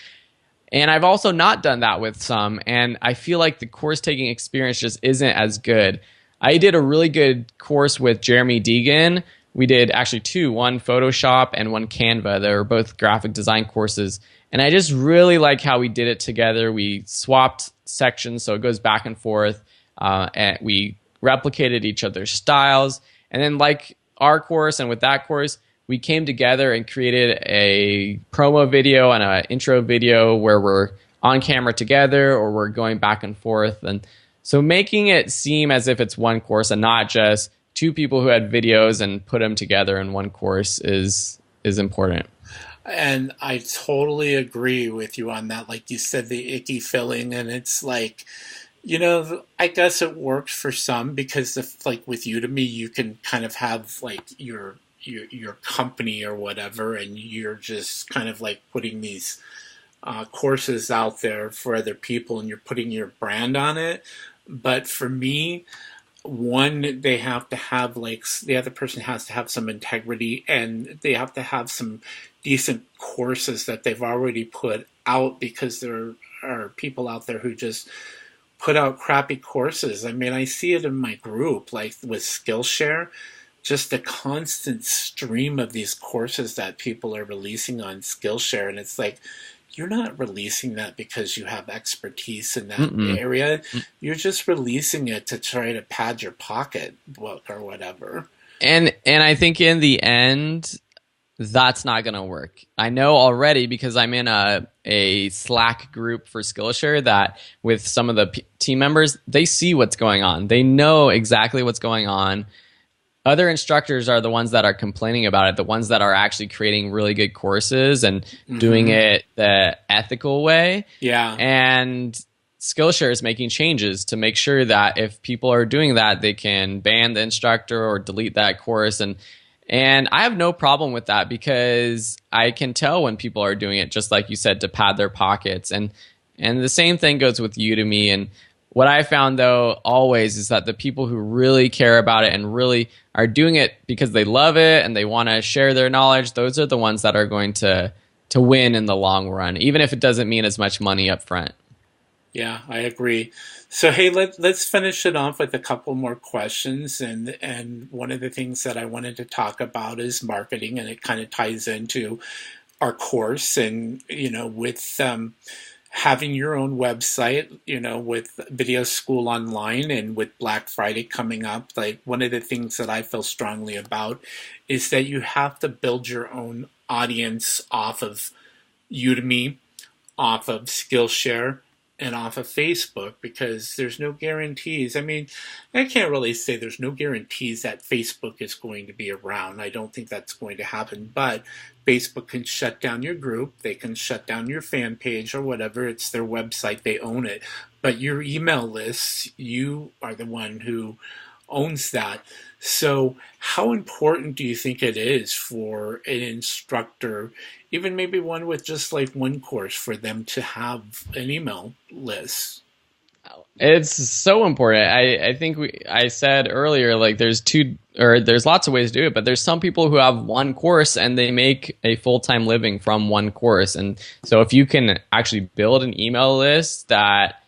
And I've also not done that with some. And I feel like the course taking experience just isn't as good. I did a really good course with Jeremy Deegan. We did actually two, one Photoshop and one Canva. They were both graphic design courses. And I just really like how we did it together. We swapped sections so it goes back and forth. And we replicated each other's styles. And then like our course and with that course, we came together and created a promo video and an intro video where we're on camera together or we're going back and forth. And so making it seem as if it's one course and not just two people who had videos and put them together in one course is important. And I totally agree with you on that. Like you said, the icky feeling, and it's like, I guess it works for some because if, like with Udemy, you can kind of have like your company or whatever, and you're just kind of like putting these courses out there for other people, and you're putting your brand on it. But for me, one, they have to have like the other person has to have some integrity, and they have to have some decent courses that they've already put out, because there are people out there who just put out crappy courses. I mean, I see it in my group, like with Skillshare, just a constant stream of these courses that people are releasing on Skillshare. And it's like, you're not releasing that because you have expertise in that area. You're just releasing it to try to pad your pocketbook or whatever. And I think in the end, that's not going to work. I know already because I'm in a Slack group for Skillshare that with some of the team members, they see what's going on. They know exactly what's going on. Other instructors are the ones that are complaining about it, the ones that are actually creating really good courses and doing it the ethical way. Yeah. And Skillshare is making changes to make sure that if people are doing that, they can ban the instructor or delete that course. And I have no problem with that because I can tell when people are doing it, just like you said, to pad their pockets. And the same thing goes with Udemy. And what I found, though, always is that the people who really care about it and really are doing it because they love it and they want to share their knowledge, those are the ones that are going to win in the long run, even if it doesn't mean as much money up front. Yeah, I agree. So, hey, let's finish it off with a couple more questions. And one of the things that I wanted to talk about is marketing, and it kind of ties into our course. And, with having your own website, with Video School Online and with Black Friday coming up, like one of the things that I feel strongly about is that you have to build your own audience off of Udemy, off of Skillshare, and off of Facebook, because there's no guarantees. I mean, I can't really say there's no guarantees that Facebook is going to be around. I don't think that's going to happen, but Facebook can shut down your group. They can shut down your fan page or whatever. It's their website. They own it. But your email list, you are the one who owns that. So how important do you think it is for an instructor, even maybe one with just like one course, for them to have an email list? It's so important. I think I said earlier, like there's lots of ways to do it, but there's some people who have one course and they make a full-time living from one course. And so if you can actually build an email list that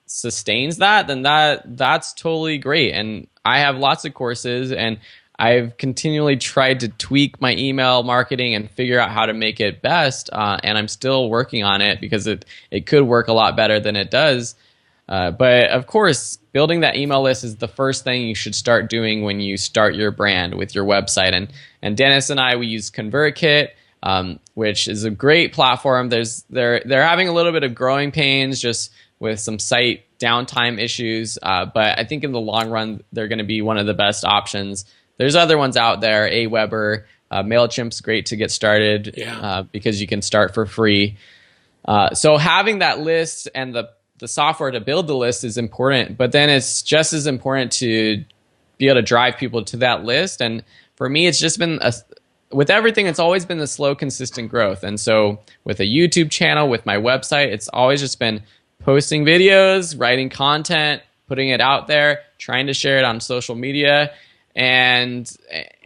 sustains that, then that's totally great. And I have lots of courses, and I've continually tried to tweak my email marketing and figure out how to make it best. And I'm still working on it because it could work a lot better than it does. But of course, building that email list is the first thing you should start doing when you start your brand with your website. And Dennis and I, we use ConvertKit, which is a great platform. They're having a little bit of growing pains just with some site downtime issues, but I think in the long run, they're going to be one of the best options. There's other ones out there, Aweber, MailChimp's great to get started because you can start for free. So having that list and the software to build the list is important, but then it's just as important to be able to drive people to that list. And for me, it's just been with everything, it's always been the slow, consistent growth. And so with a YouTube channel, with my website, it's always just been posting videos, writing content, putting it out there, trying to share it on social media. And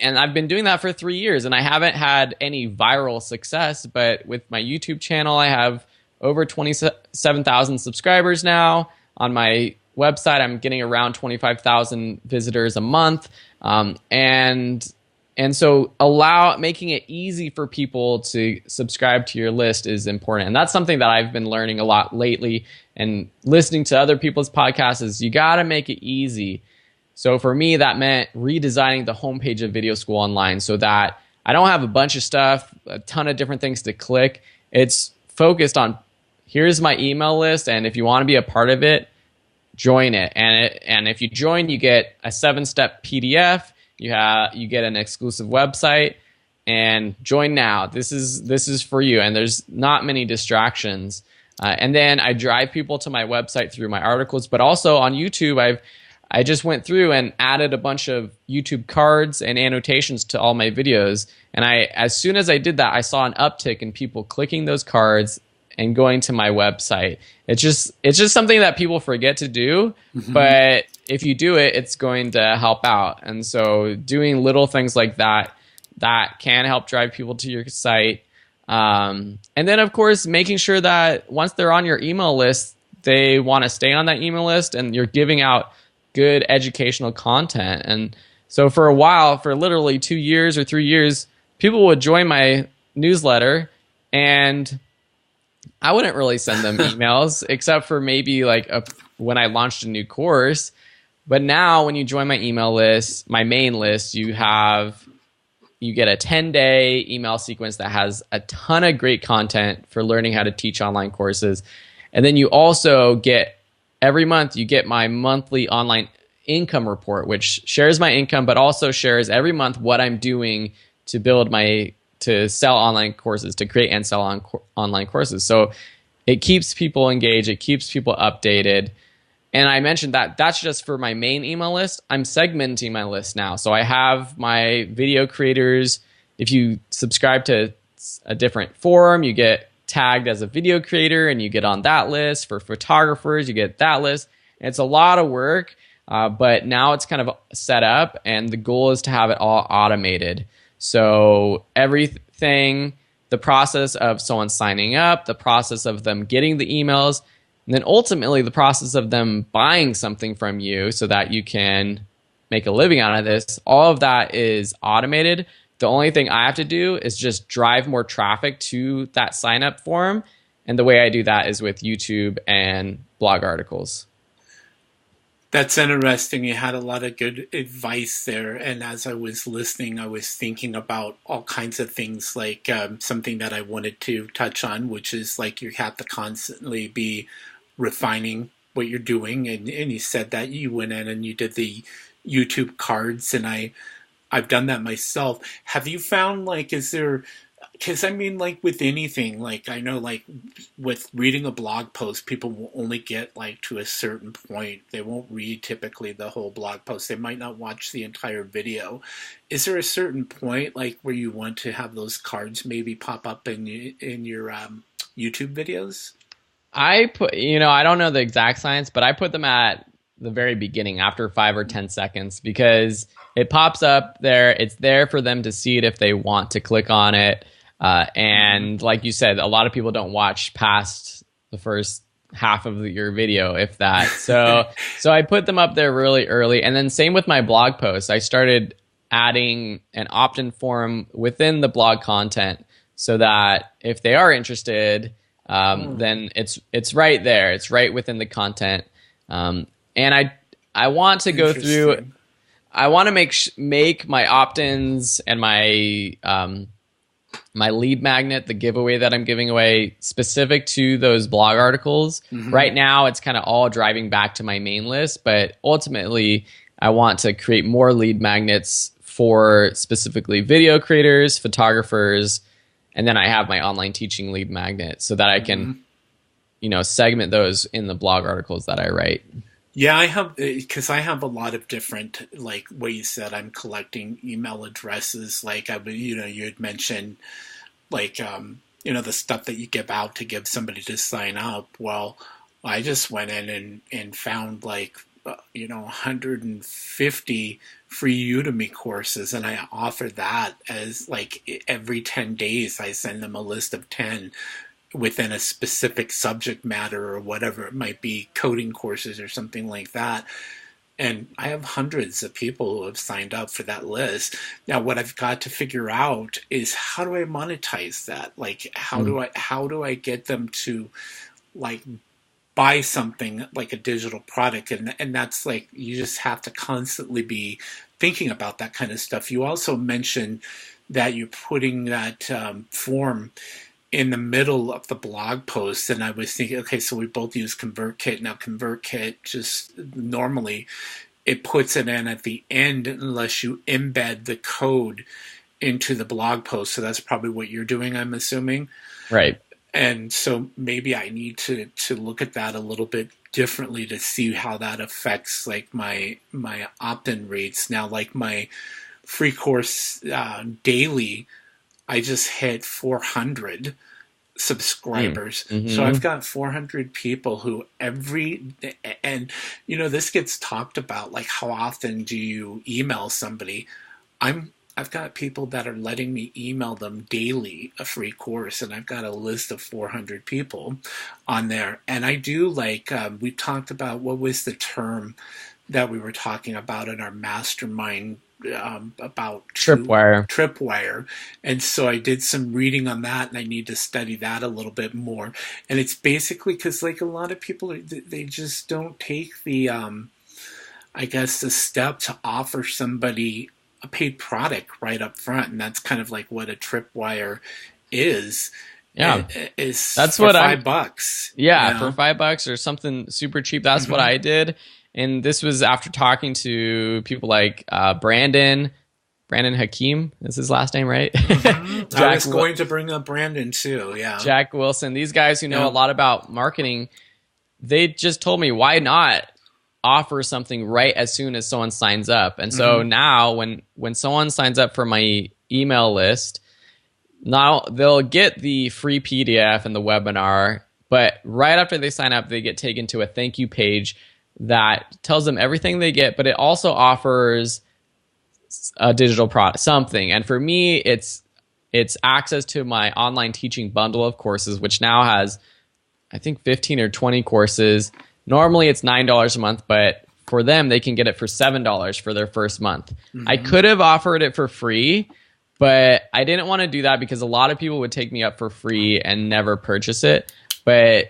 I've been doing that for 3 years, and I haven't had any viral success. But with my YouTube channel, I have over 27,000 subscribers now. On my website, I'm getting around 25,000 visitors a month. And so making it easy for people to subscribe to your list is important. And that's something that I've been learning a lot lately, and listening to other people's podcasts is you got to make it easy. So for me, that meant redesigning the homepage of Video School Online so that I don't have a bunch of stuff, a ton of different things to click. It's focused on, here's my email list, and if you want to be a part of it, join it. And if you join, you get a 7-step PDF. You get an exclusive website, and join now. This is for you, and there's not many distractions. And then I drive people to my website through my articles, but also on YouTube, I just went through and added a bunch of YouTube cards and annotations to all my videos. And as soon as I did that, I saw an uptick in people clicking those cards and going to my website. It's just something that people forget to do, but if you do it, it's going to help out. And so doing little things like that can help drive people to your site. And then, of course, making sure that once they're on your email list, they want to stay on that email list, and you're giving out good educational content. And so for a while, for literally 2 years or 3 years, people would join my newsletter, and I wouldn't really send them emails except for maybe when I launched a new course. But now when you join my email list, my main list, you get a 10-day email sequence that has a ton of great content for learning how to teach online courses. And then you also get, every month, you get my monthly online income report, which shares my income, but also shares every month what I'm doing to sell online courses, to create and sell online courses. So it keeps people engaged, it keeps people updated. And I mentioned that that's just for my main email list. I'm segmenting my list now. So I have my video creators. If you subscribe to a different forum, you get tagged as a video creator and you get on that list. For photographers, you get that list. And it's a lot of work, but now it's kind of set up, and the goal is to have it all automated. So everything, the process of someone signing up, the process of them getting the emails, and then ultimately the process of them buying something from you so that you can make a living out of this, all of that is automated. The only thing I have to do is just drive more traffic to that sign up form. And the way I do that is with YouTube and blog articles. That's interesting. You had a lot of good advice there. And as I was listening, I was thinking about all kinds of things, like something that I wanted to touch on, which is like you have to constantly be refining what you're doing. And you said that you went in and you did the YouTube cards, and I've done that myself. Have you found, like, is there, because I mean, like with anything, like I know, like with reading a blog post, people will only get like to a certain point. They won't read typically the whole blog post. They might not watch the entire video. Is there a certain point like where you want to have those cards maybe pop up in your YouTube videos? I don't know the exact science, but I put them at the very beginning, after 5 or 10 seconds, because it pops up there. It's there for them to see it if they want to click on it. And like you said, a lot of people don't watch past the first half of your video, if that. So I put them up there really early. And then same with my blog posts. I started adding an opt-in form within the blog content so that if they are interested, then it's right there. It's right within the content. And I want to go through. Interesting. I want to make my opt-ins and my my lead magnet, the giveaway that I'm giving away, specific to those blog articles. Mm-hmm. Right now, it's kind of all driving back to my main list, but ultimately, I want to create more lead magnets for specifically video creators, photographers, and then I have my online teaching lead magnet so that I can, segment those in the blog articles that I write. Yeah, I have, because I have a lot of different, like what you said, I'm collecting email addresses. Like you had mentioned, like, the stuff that you give out to give somebody to sign up. Well, I just went in and found like, 150 free Udemy courses, and I offer that as like every 10 days I send them a list of 10 within a specific subject matter or whatever it might be, coding courses or something like that. And I have hundreds of people who have signed up for that list. Now, what I've got to figure out is how do I monetize that? Like, how do I get them to like buy something like a digital product? And that's like, you just have to constantly be thinking about that kind of stuff. You also mentioned that you're putting that form in the middle of the blog post, and I was thinking, okay, so we both use ConvertKit. Now, ConvertKit just normally it puts it in at the end unless you embed the code into the blog post. So that's probably what you're doing, I'm assuming. Right. And so maybe I need to look at that a little bit differently to see how that affects like my opt-in rates. Now, like my free course daily, I just hit 400 subscribers. Mm-hmm. So I've got 400 people who and this gets talked about, like how often do you email somebody? I've got people that are letting me email them daily a free course, and I've got a list of 400 people on there. And I do like, we talked about, what was the term that we were talking about in our mastermind, about tripwire. And so I did some reading on that, and I need to study that a little bit more. And it's basically because like a lot of people, they just don't take the I guess the step to offer somebody a paid product right up front, and that's kind of like what a tripwire is. Yeah, that's for $5. Yeah, for $5 or something super cheap. That's what I did. And this was after talking to people like Brandon Hakeem. Is his last name right? I was going to bring up Brandon too. Yeah, Jack Wilson. These guys who know a lot about marketing, they just told me, why not offer something right as soon as someone signs up? And so now when someone signs up for my email list, now they'll get the free PDF and the webinar, but right after they sign up, they get taken to a thank you page that tells them everything they get, but it also offers a digital product, something. And for me, it's access to my online teaching bundle of courses, which now has, I think, 15 or 20 courses. Normally it's $9 a month, but for them, they can get it for $7 for their first month. I could have offered it for free, but I didn't want to do that because a lot of people would take me up for free and never purchase it. But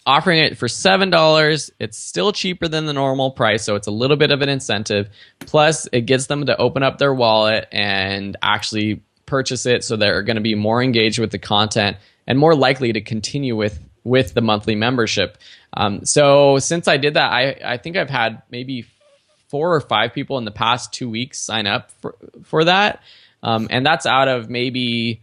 offering it for $7, it's still cheaper than the normal price, so it's a little bit of an incentive. Plus, it gets them to open up their wallet and actually purchase it, so they're going to be more engaged with the content and more likely to continue with the monthly membership. So since I did that, I think I've had maybe 4 or 5 people in the past 2 weeks sign up for that. And that's out of maybe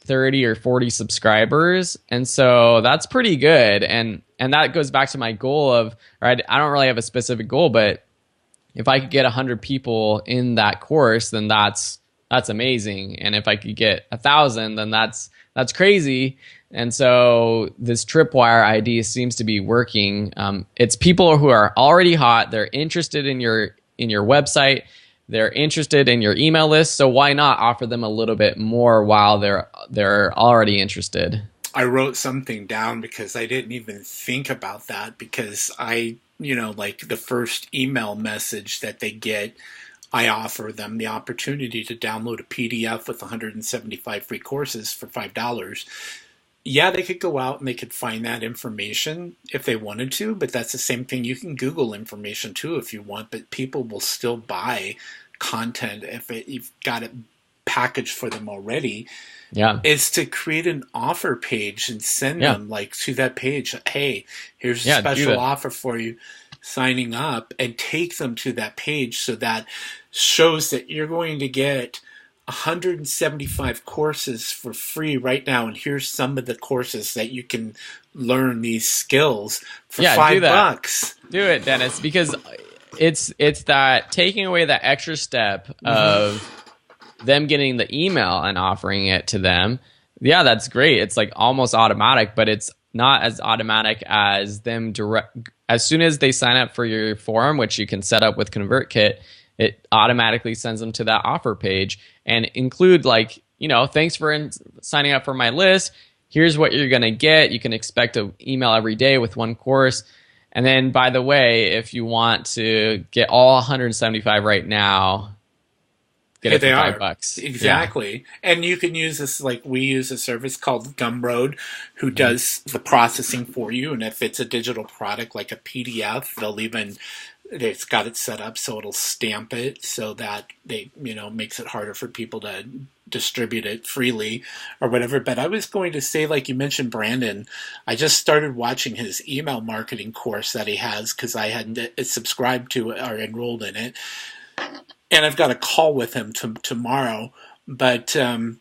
30 or 40 subscribers. And so that's pretty good. And that goes back to my goal of, right, I don't really have a specific goal, but if I could get 100 people in that course, then that's amazing. And if I could get 1,000, then that's crazy. And so this tripwire idea seems to be working. It's people who are already hot. They're interested in your website. They're interested in your email list, so why not offer them a little bit more while they're already interested? I wrote something down because I didn't even think about that, because like the first email message that they get, I offer them the opportunity to download a PDF with 175 free courses for $5. Yeah, they could go out and they could find that information if they wanted to, but that's the same thing. You can Google information too if you want, but people will still buy content if you've got it packaged for them already. Yeah. Is to create an offer page and send Yeah. them like to that page. Hey, here's a Yeah. Do special that. offer for you signing up, and take them to that page so that shows that you're going to get 175 courses for free right now, and here's some of the courses that you can learn these skills for Yeah. Do five that. bucks. Do it, Dennis, because it's that taking away that extra step of them getting the email and offering it to them. Yeah, that's great. It's like almost automatic, but it's not as automatic as them direct. As soon as they sign up for your form, which you can set up with ConvertKit, it automatically sends them to that offer page and include like, thanks for signing up for my list. Here's what you're going to get. You can expect an email every day with one course. And then, by the way, if you want to get all 175 right now, get it for $5. Exactly. Yeah. And you can use this, like we use a service called Gumroad who does the processing for you. And if it's a digital product like a PDF, it's got it set up so it'll stamp it so that makes it harder for people to distribute it freely or whatever. But I was going to say, like you mentioned, Brandon, I just started watching his email marketing course that he has because I hadn't subscribed to it or enrolled in it. And I've got a call with him tomorrow. But I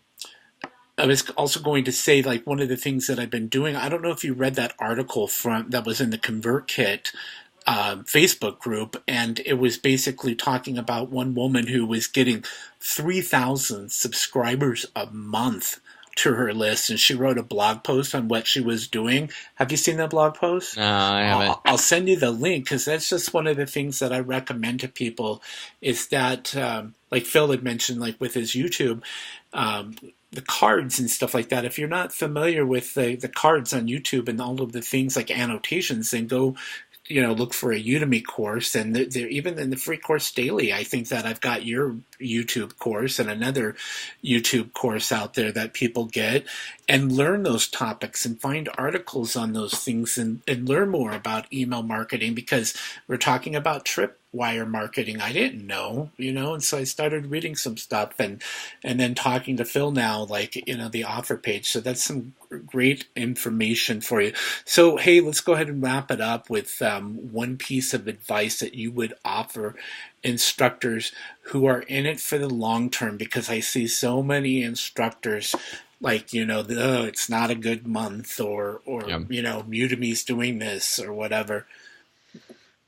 was also going to say, like, one of the things that I've been doing, I don't know if you read that article that was in the ConvertKit Facebook group, and it was basically talking about one woman who was getting 3,000 subscribers a month to her list, and she wrote a blog post on what she was doing. Have you seen that blog post? No, I haven't. I'll send you the link because that's just one of the things that I recommend to people is that, like Phil had mentioned, like with his YouTube, the cards and stuff like that. If you're not familiar with the cards on YouTube and all of the things like annotations, then go look for a Udemy course, and they're even in the free course daily. I think that I've got your YouTube course and another YouTube course out there that people get and learn those topics and find articles on those things and learn more about email marketing because we're talking about tripwire marketing. I didn't know, and so I started reading some stuff and then talking to Phil now, like, the offer page. So that's some great information for you. So, hey, let's go ahead and wrap it up with one piece of advice that you would offer instructors who are in it for the long term, because I see so many instructors like, it's not a good month or Udemy's doing this or whatever.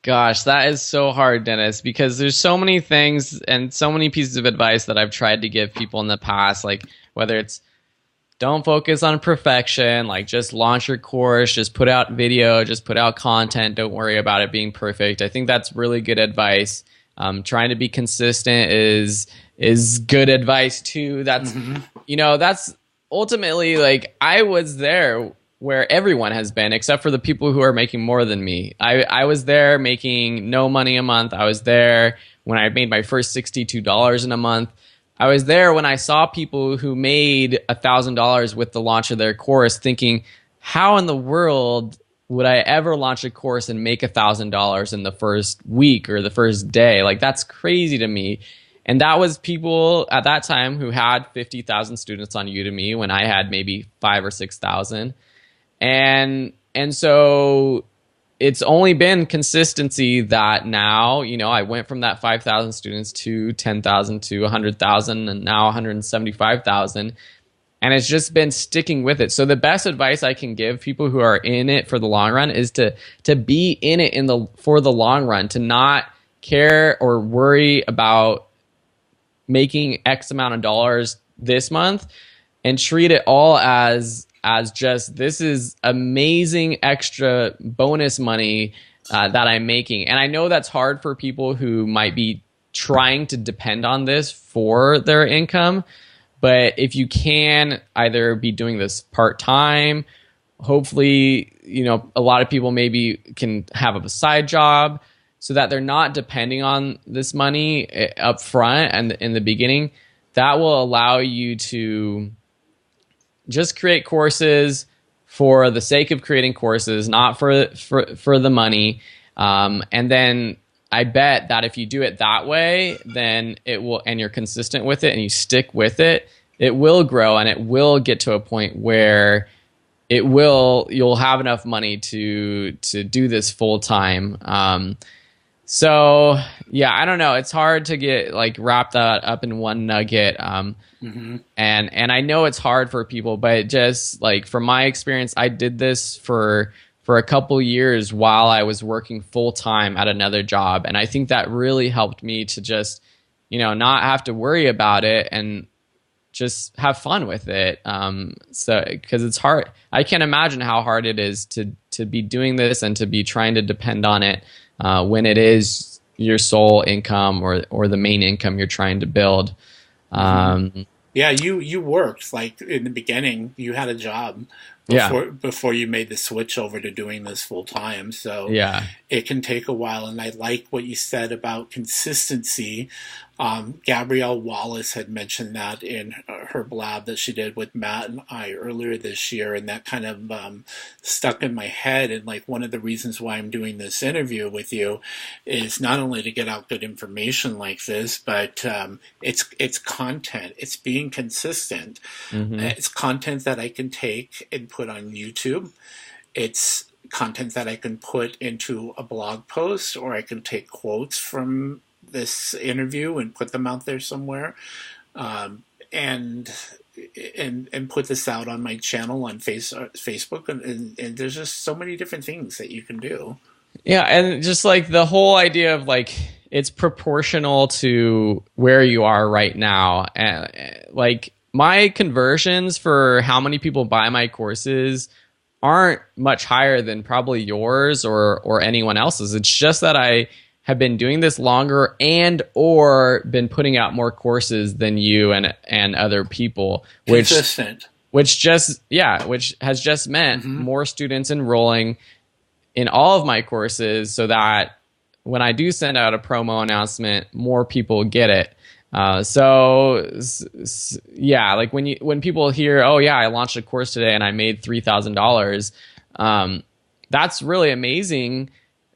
Gosh, that is so hard, Dennis, because there's so many things and so many pieces of advice that I've tried to give people in the past, like whether it's don't focus on perfection, like just launch your course, just put out video, just put out content, don't worry about it being perfect. I think that's really good advice. Trying to be consistent is good advice too. That's that's ultimately, like, I was there where everyone has been except for the people who are making more than me. I was there making no money a month. I was there when I made my first $62 in a month. I was there when I saw people who made $1,000 with the launch of their course, thinking, how in the world would I ever launch a course and make $1,000 in the first week or the first day? Like, that's crazy to me. And that was people at that time who had 50,000 students on Udemy when I had maybe 5,000 or 6,000. And so it's only been consistency that now, I went from that 5,000 students to 10,000 to 100,000 and now 175,000. And it's just been sticking with it. So the best advice I can give people who are in it for the long run is to be in it for the long run, to not care or worry about making X amount of dollars this month, and treat it all as just, this is amazing extra bonus money that I'm making. And I know that's hard for people who might be trying to depend on this for their income. But if you can either be doing this part-time, hopefully, a lot of people maybe can have a side job so that they're not depending on this money up front and in the beginning. That will allow you to just create courses, for the sake of creating courses, not for the money. And then I bet that if you do it that way, then it will, and you're consistent with it and you stick with it, it will grow and it will get to a point where you'll have enough money to do this full time. So yeah, I don't know. It's hard to get like wrap that up in one nugget. And I know it's hard for people, but just like from my experience, I did this for a couple years while I was working full time at another job. And I think that really helped me to just, not have to worry about it and just have fun with it. So, because it's hard. I can't imagine how hard it is to be doing this and to be trying to depend on it when it is your sole income or the main income you're trying to build. Yeah, you worked like in the beginning. You had a job before you made the switch over to doing this full time. So yeah, it can take a while. And I like what you said about consistency. Gabrielle Wallace had mentioned that in her blab that she did with Matt and I earlier this year, and that kind of stuck in my head. And like one of the reasons why I'm doing this interview with you is not only to get out good information like this, but it's content. It's being consistent. It's content that I can take and put on YouTube. It's content that I can put into a blog post, or I can take quotes from this interview and put them out there somewhere, and put this out on my channel on Facebook, and there's just so many different things that you can do. Yeah, and just like the whole idea of like it's proportional to where you are right now, and like my conversions for how many people buy my courses aren't much higher than probably yours or anyone else's. It's just that I have been doing this longer and or been putting out more courses than you and other people, which has just meant more students enrolling in all of my courses, so that when I do send out a promo announcement, more people get it. Yeah, like when people hear, oh yeah, I launched a course today and I made $3,000, that's really amazing.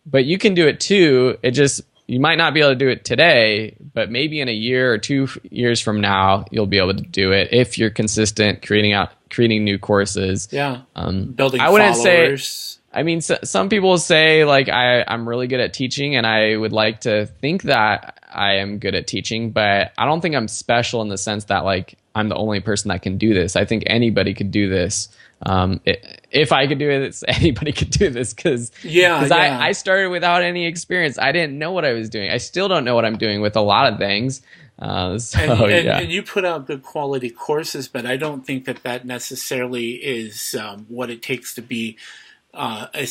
But you can do it too. You might not be able to do it today, but maybe in a year or 2 years from now, you'll be able to do it if you're consistent creating new courses. Yeah. Building I wouldn't followers. say, I mean, some people say like I'm really good at teaching, and I would like to think that I am good at teaching, but I don't think I'm special in the sense that like I'm the only person that can do this. I think anybody could do this. If I could do it, anybody could do this, because I started without any experience. I didn't know what I was doing. I still don't know what I'm doing with a lot of things. And you put out good quality courses, but I don't think that necessarily is what it takes to be a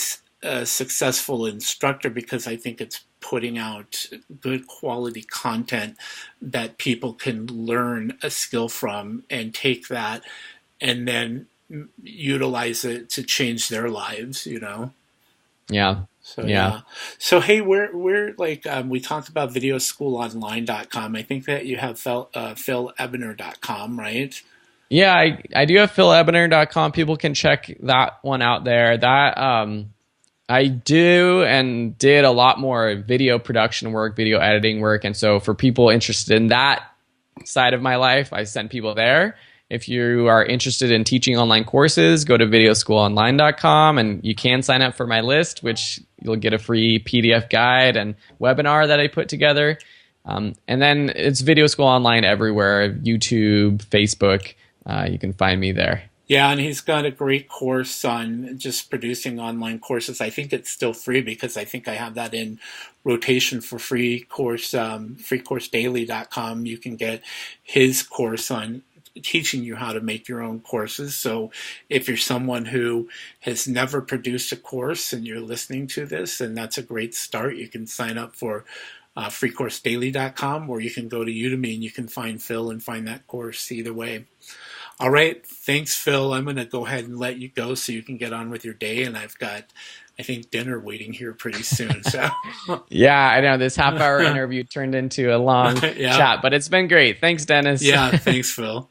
successful instructor, because I think it's putting out good quality content that people can learn a skill from and take that and then utilize it to change their lives, Yeah. So yeah. So hey, we're like we talked about videoschoolonline.com. I think that you have philebiner.com, right? Yeah, I do have philebiner.com. People can check that one out there. That I do and did a lot more video production work, video editing work, and so for people interested in that side of my life, I send people there. If you are interested in teaching online courses, go to videoschoolonline.com, and you can sign up for my list, which you'll get a free PDF guide and webinar that I put together. And then it's Video School Online everywhere, YouTube, Facebook. You can find me there. Yeah, and he's got a great course on just producing online courses. I think it's still free because I think I have that in rotation for free course, freecoursedaily.com. You can get his course on teaching you how to make your own courses. So if you're someone who has never produced a course and you're listening to this, then that's a great start. You can sign up for freecoursedaily.com, or you can go to Udemy and you can find Phil and find that course either way. All right. Thanks, Phil. I'm going to go ahead and let you go so you can get on with your day. And I've got, I think, dinner waiting here pretty soon. So yeah, I know this half-hour interview turned into a long chat, but it's been great. Thanks, Dennis. Yeah, thanks, Phil.